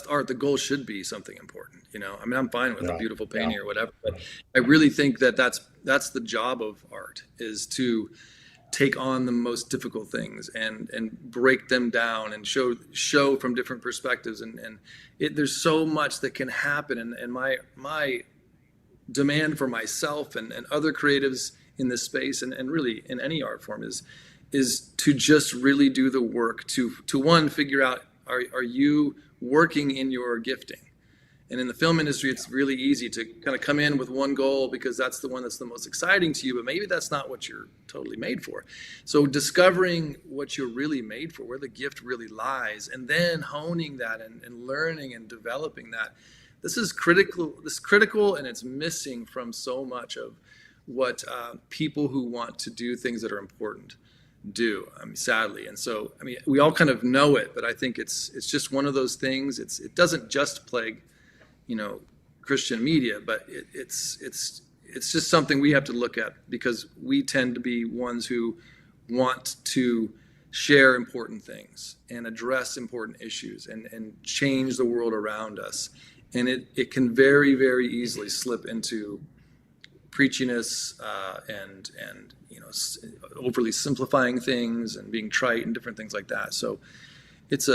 art, the goal should be something important. You know, I mean, I'm fine with a beautiful painting or whatever, but I really think that that's the job of art, is to take on the most difficult things and break them down and show from different perspectives. And there's so much that can happen. And my demand for myself and other creatives in this space and really in any art form is to just really do the work to one, figure out, are you working in your gifting? And in the film industry, it's really easy to kind of come in with one goal because that's the one that's the most exciting to you, but maybe that's not what you're totally made for. So discovering what you're really made for, where the gift really lies, and then honing that and learning and developing that. This is critical. This is critical, and it's missing from so much of what people who want to do things that are important do, I mean, sadly. And so, I mean, we all kind of know it, but I think it's just one of those things. It doesn't just plague, you know, Christian media, but it's just something we have to look at, because we tend to be ones who want to share important things and address important issues and change the world around us. And it can very, very easily slip into preachiness and you know, overly simplifying things and being trite and different things like that. So it's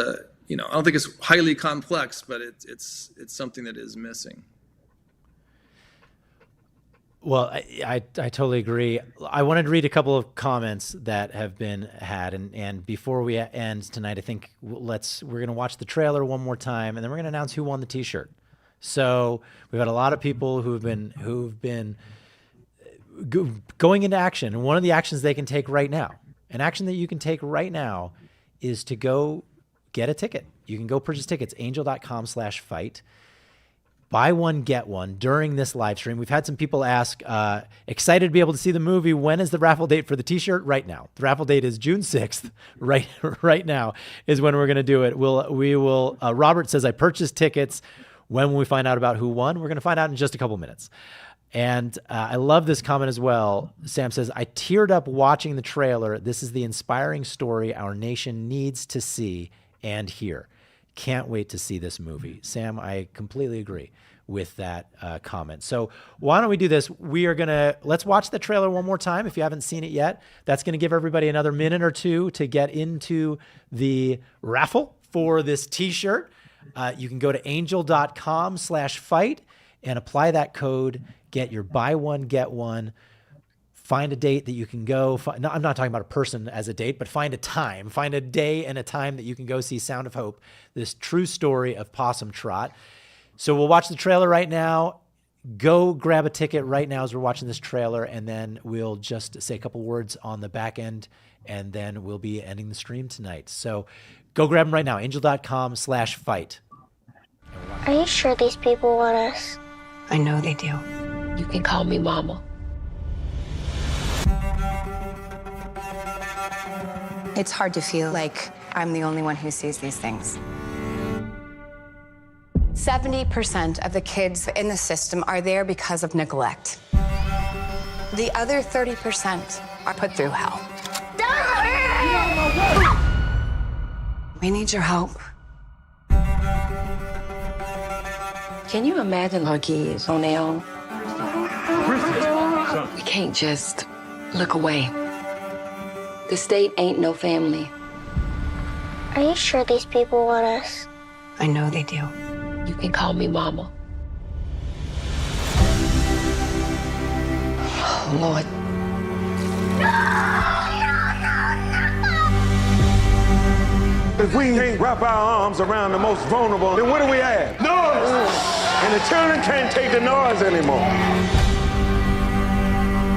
you know, I don't think it's highly complex, but it's something that is missing. Well, I totally agree. I wanted to read a couple of comments that have been had, and before we end tonight, I think we're going to watch the trailer one more time, and then we're going to announce who won the T-shirt. So we've had a lot of people who've been going into action, and one of the actions they can take right now, an action that you can take right now, is to go get a ticket. You can go purchase tickets, angel.com/fight. buy one, get one during this live stream. We've had some people ask, excited to be able to see the movie. When is the raffle date for the t-shirt? Right now. The raffle date is June 6th. Right now is when we're going to do it. Robert says, I purchased tickets. When will we find out about who won? We're going to find out in just a couple minutes. And I love this comment as well. Sam says, I teared up watching the trailer. This is the inspiring story our nation needs to see and hear. Can't wait to see this movie. Sam, I completely agree with that comment. So why don't we do this? Let's watch the trailer one more time if you haven't seen it yet. That's going to give everybody another minute or two to get into the raffle for this t-shirt. You can go to angel.com/fight and apply that code, get your buy one, get one. Find a date that you can go. No, I'm not talking about a person as a date, but find a time. Find a day and a time that you can go see Sound of Hope, this true story of Possum Trot. So we'll watch the trailer right now. Go grab a ticket right now as we're watching this trailer, and then we'll just say a couple words on the back end, and then we'll be ending the stream tonight. So go grab them right now, angel.com/fight. Are you sure these people want us? I know they do. You can call me Mama. It's hard to feel like I'm the only one who sees these things. 70% of the kids in the system are there because of neglect. The other 30% are put through hell. We need your help. Can you imagine our kids on their own? We can't just look away. The state ain't no family. Are you sure these people want us? I know they do. You can call me Mama. Oh, Lord. If we can't wrap our arms around the most vulnerable, then what do we have? Noise! And the children can't take the noise anymore.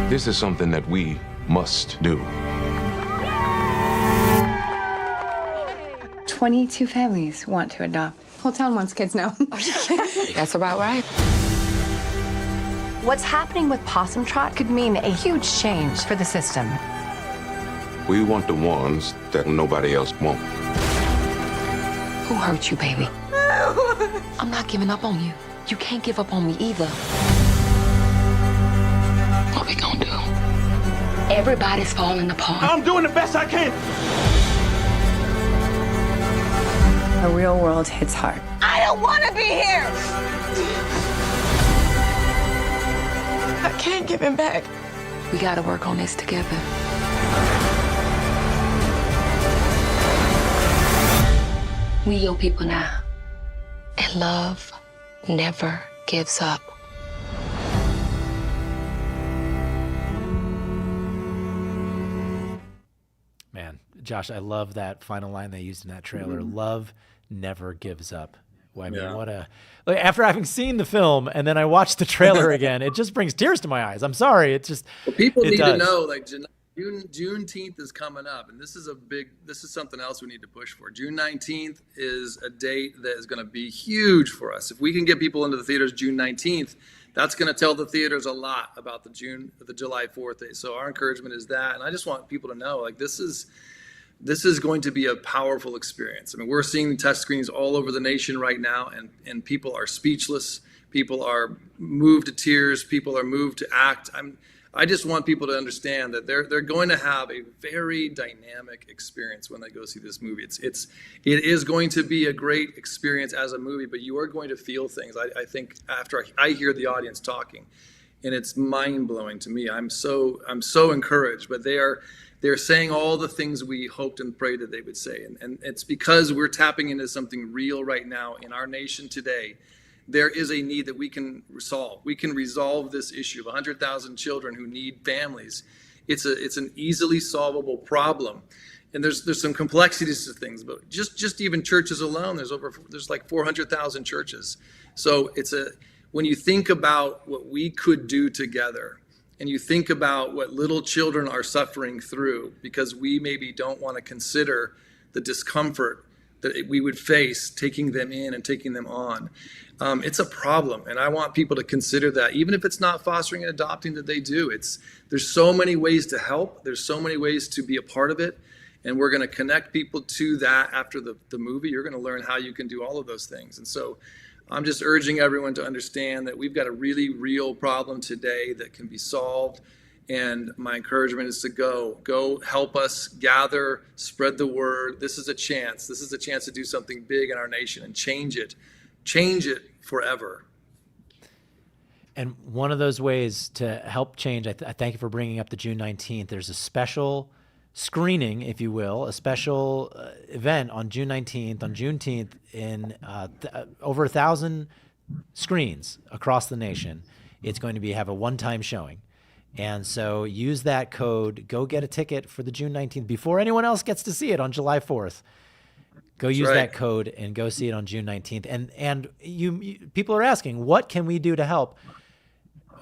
This is something that we must do. 22 families want to adopt. Whole town wants kids now. That's about right. What's happening with Possum Trot could mean a huge change for the system. We want the ones that nobody else won't. Who hurt you, baby? I'm not giving up on you. You can't give up on me either. What we gonna do? Everybody's falling apart. I'm doing the best I can. The real world hits hard. I don't want to be here. I can't give him back. We gotta work on this together. We your people now. And love never gives up. Man, Josh, I love that final line they used in that trailer. Love never gives up. Well, I mean, after having seen the film and then I watched the trailer again, it just brings tears to my eyes. I'm sorry. It just, Well, people it need does. to know, like, Juneteenth is coming up, and this is something else we need to push for. June 19th is a date that is going to be huge for us. If we can get people into the theaters June 19th, that's going to tell the theaters a lot about the July 4th day. So our encouragement is that, and I just want people to know, like, this is going to be a powerful experience. I mean, we're seeing test screens all over the nation right now, and people are speechless. People are moved to tears. People are moved to act. I just want people to understand that they're going to have a very dynamic experience when they go see this movie. It is going to be a great experience as a movie, but you are going to feel things. I think after I hear the audience talking, and it's mind blowing to me. I'm so encouraged. But they're saying all the things we hoped and prayed that they would say, and it's because we're tapping into something real right now in our nation today. There is a need that we can resolve. We can resolve this issue of 100,000 children who need families. It's an easily solvable problem, and there's some complexities to things. But just even churches alone, there's like 400,000 churches. So when you think about what we could do together, and you think about what little children are suffering through because we maybe don't want to consider the discomfort that we would face taking them in and taking them on. It's a problem, and I want people to consider that, even if it's not fostering and adopting that they do. There's so many ways to help. There's so many ways to be a part of it, and we're going to connect people to that after the movie. You're going to learn how you can do all of those things. And so I'm just urging everyone to understand that we've got a really real problem today that can be solved. And my encouragement is to go help us gather, spread the word. This is a chance. This is a chance to do something big in our nation and change it forever. And one of those ways to help change, I thank you for bringing up the June 19th. There's a special screening, if you will, a special event on June 19th, on Juneteenth, in over 1,000 screens across the nation. It's going to have a one-time showing. And so use that code, go get a ticket for the June 19th before anyone else gets to see it on July 4th. Go use that code and go see it on June 19th. And you people are asking, what can we do to help?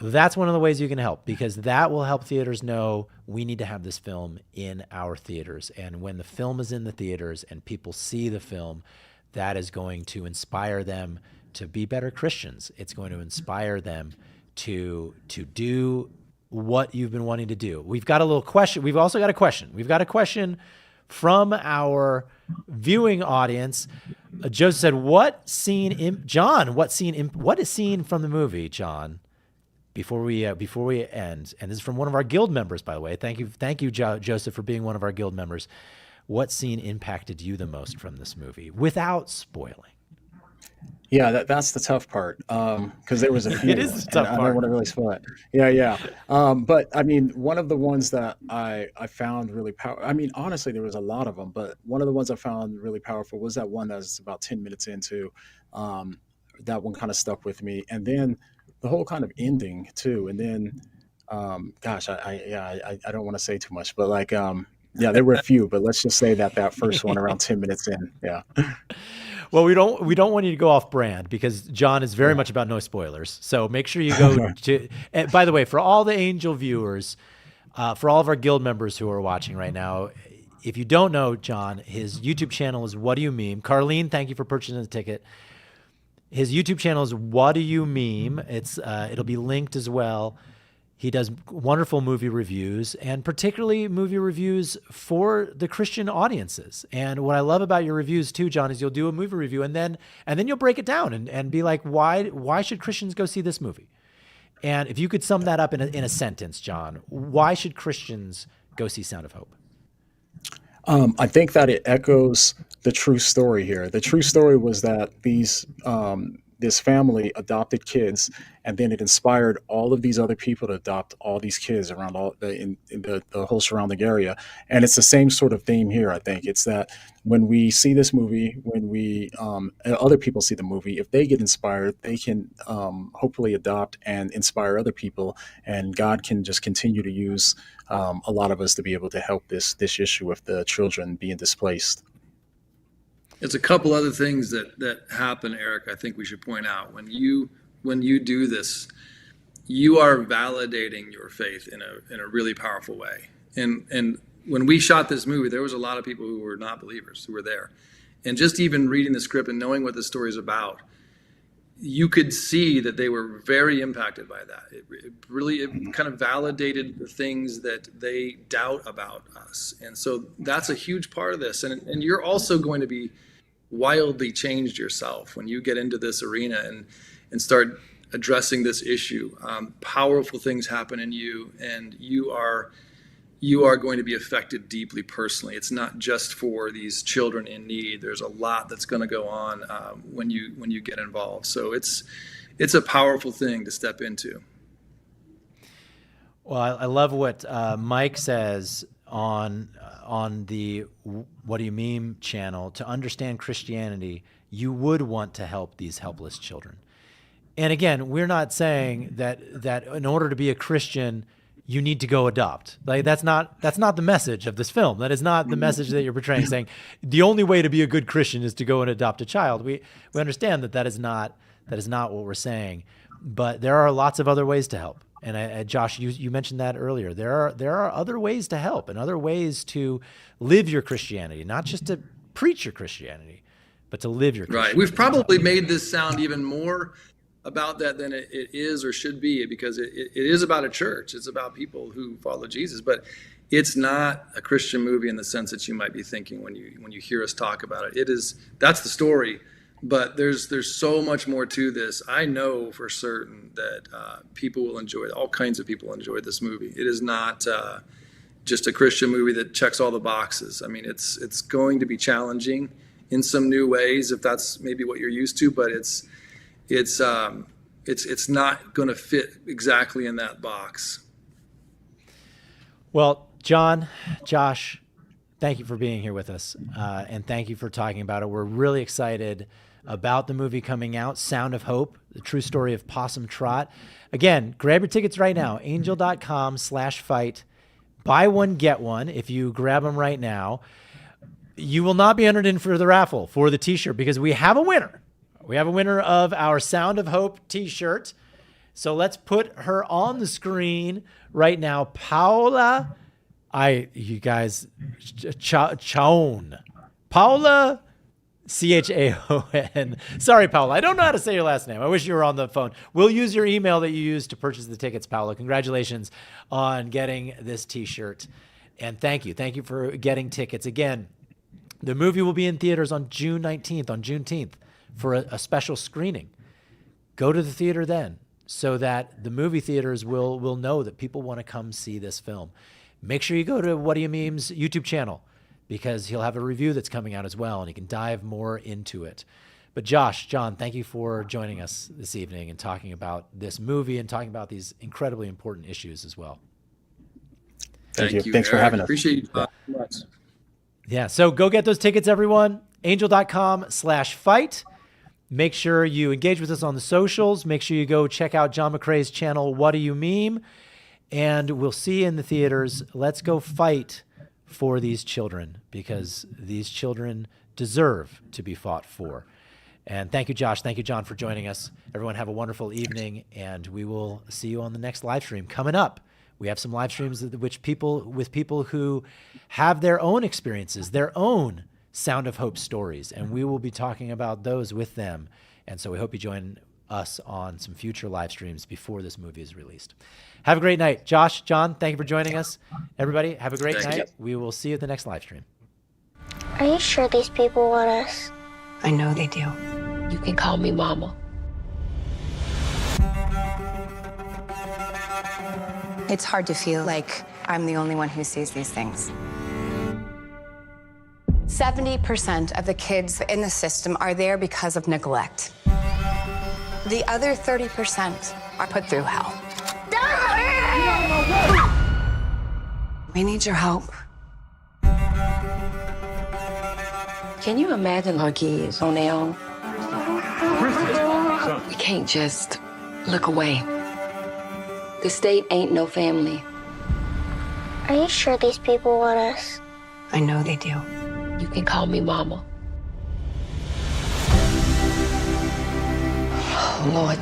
That's one of the ways you can help, because that will help theaters know we need to have this film in our theaters. And when the film is in the theaters and people see the film, that is going to inspire them to be better Christians. It's going to inspire them to do what you've been wanting to do. We've got a little question. We've also got a question. We've got a question from our viewing audience. Joseph said, what is seen from the movie, John, before we end? And this is from one of our guild members, by the way. Thank you, Joseph, for being one of our guild members. What scene impacted you the most from this movie, without spoiling? Yeah, that's the tough part, because there was a few. It is the tough part. I don't want to really spoil it. Yeah. But I mean, one of the ones that I found really powerful. I mean, honestly, there was a lot of them, but one of the ones I found really powerful was that one that was about 10 minutes into. That one kind of stuck with me, and then the whole kind of ending too. And then, gosh, I don't want to say too much, but like, yeah, there were a few, but let's just say that first one around 10 minutes in, yeah. Well, we don't want you to go off brand, because John is very much about no spoilers. So make sure you go to. And by the way, for all the Angel viewers, for all of our guild members who are watching right now, if you don't know John, his YouTube channel is Whaddo You Meme. Carlene, thank you for purchasing the ticket. His YouTube channel is Whaddo You Meme. It'll be linked as well. He does wonderful movie reviews, and particularly movie reviews for the Christian audiences. And what I love about your reviews too, John, is you'll do a movie review and then you'll break it down and be like, why should Christians go see this movie? And if you could sum that up in a sentence, John, why should Christians go see Sound of Hope? I think that it echoes the true story here. The true story was that this family adopted kids, and then it inspired all of these other people to adopt all these kids around in the whole surrounding area. And it's the same sort of theme here. I think it's that when we see this movie, when we other people see the movie, if they get inspired, they can hopefully adopt and inspire other people, and God can just continue to use a lot of us to be able to help this issue with the children being displaced. It's a couple other things that happen, Eric, I think we should point out. When you do this, you are validating your faith in a really powerful way. And when we shot this movie, there was a lot of people who were not believers who were there. And just even reading the script and knowing what the story is about, you could see that they were very impacted by that. It really kind of validated the things that they doubt about us. And so that's a huge part of this. And you're also going to be wildly changed yourself when you get into this arena and start addressing this issue. Powerful things happen in you, and you are going to be affected deeply personally. It's not just for these children in need. There's a lot that's going to go on when you get involved. So it's a powerful thing to step into. Well, I love what Mike says on the Whaddo You Meme channel. To understand Christianity, you would want to help these helpless children. And again, we're not saying that in order to be a Christian, you need to go adopt. Like that's not the message of this film. That is not the message that you're portraying, saying the only way to be a good Christian is to go and adopt a child. We understand that is not what we're saying, but there are lots of other ways to help. And Josh, you mentioned that earlier. There are other ways to help and other ways to live your Christianity, not just to preach your Christianity, but to live your Christian Right. We've probably made this sound even more about that than it is or should be, because it is about a church. It's about people who follow Jesus, but it's not a Christian movie in the sense that you might be thinking when you hear us talk about it. That's the story, but there's so much more to this. I know for certain that people will enjoy it. All kinds of people enjoy this movie. It is not just a Christian movie that checks all the boxes. I mean, it's going to be challenging in some new ways, if that's maybe what you're used to, but it's not going to fit exactly in that box. Well, Jon, Josh, thank you for being here with us, and thank you for talking about it. We're really excited about the movie coming out, Sound of Hope, the true story of Possum Trot. Again, grab your tickets right now, angel.com/fight. Buy one, get one. If you grab them right now, you will not be entered in for the raffle for the t-shirt, because we have a winner. We have a winner of our Sound of Hope t-shirt. So let's put her on the screen right now. Paula, Chaon. Paula, Chaon. Sorry, Paula. I don't know how to say your last name. I wish you were on the phone. We'll use your email that you used to purchase the tickets, Paula. Congratulations on getting this t-shirt. And thank you. Thank you for getting tickets. Again, the movie will be in theaters on June 19th, on Juneteenth, for a special screening. Go to the theater then, so that the movie theaters will know that people want to come see this film. Make sure you go to Whaddo You Meme's YouTube channel, because he'll have a review that's coming out as well, and he can dive more into it. But Josh, Jon, thank you for joining us this evening and talking about this movie and talking about these incredibly important issues as well. Thank you. Thanks for having us. Appreciate you so much. Yeah, so go get those tickets, everyone. Angel.com/fight. Make sure you engage with us on the socials. Make sure you go check out Jon McCray's channel, Whaddo You Meme. And we'll see you in the theaters. Let's go fight for these children, because these children deserve to be fought for. And thank you, Josh. Thank you, Jon, for joining us. Everyone have a wonderful evening, and we will see you on the next live stream coming up. We have some live streams with people who have their own experiences, their own Sound of Hope stories, and we will be talking about those with them. And so we hope you join us on some future live streams before this movie is released. Have a great night. Josh, Jon, thank you for joining us. Everybody, have a great night. We will see you at the next live stream. Are you sure these people want us? I know they do. You can call me Mama. It's hard to feel like I'm the only one who sees these things. 70% of the kids in the system are there because of neglect. The other 30% are put through hell. We need your help. Can you imagine our kids on their own? We can't just look away. The state ain't no family. Are you sure these people want us? I know they do. You can call me Mama. Oh, Lord.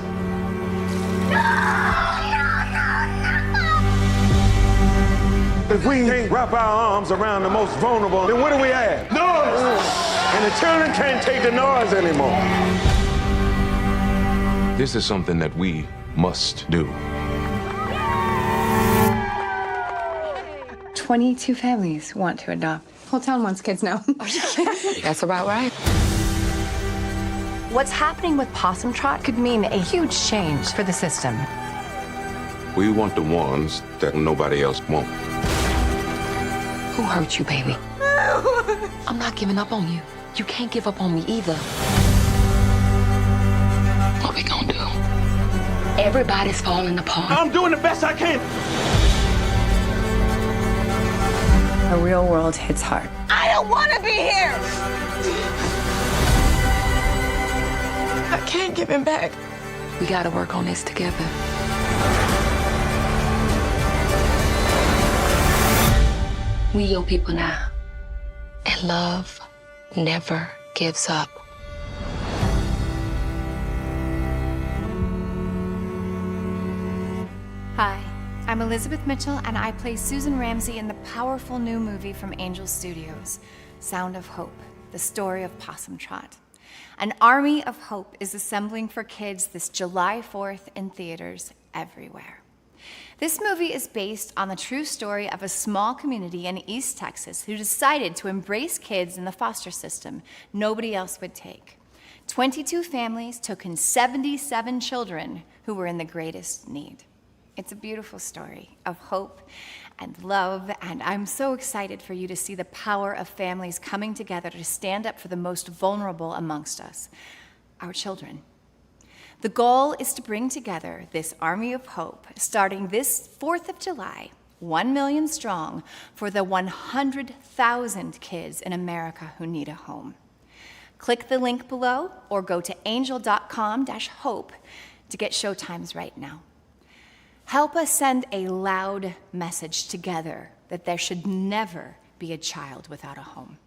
If we can't wrap our arms around the most vulnerable, then what do we have? Noise! And the children can't take the noise anymore. This is something that we must do. 22 families want to adopt. Whole town wants kids now. That's about right. What's happening with Possum Trot could mean a huge change for the system. We want the ones that nobody else won't. Who hurt you, baby? I'm not giving up on you. You can't give up on me either. What we gonna do? Everybody's falling apart. I'm doing the best I can. The real world hits hard. I don't want to be here. I can't give him back. We gotta work on this together. We your people now. And love never gives up. Hi, I'm Elizabeth Mitchell, and I play Susan Ramsey in the powerful new movie from Angel Studios, Sound of Hope, the story of Possum Trot. An army of hope is assembling for kids this July 4th in theaters everywhere. This movie is based on the true story of a small community in East Texas who decided to embrace kids in the foster system nobody else would take. 22 families took in 77 children who were in the greatest need. It's a beautiful story of hope and love, and I'm so excited for you to see the power of families coming together to stand up for the most vulnerable amongst us, our children. The goal is to bring together this army of hope, starting this 4th of July, 1 million strong, for the 100,000 kids in America who need a home. Click the link below or go to angel.com/hope to get showtimes right now. Help us send a loud message together that there should never be a child without a home.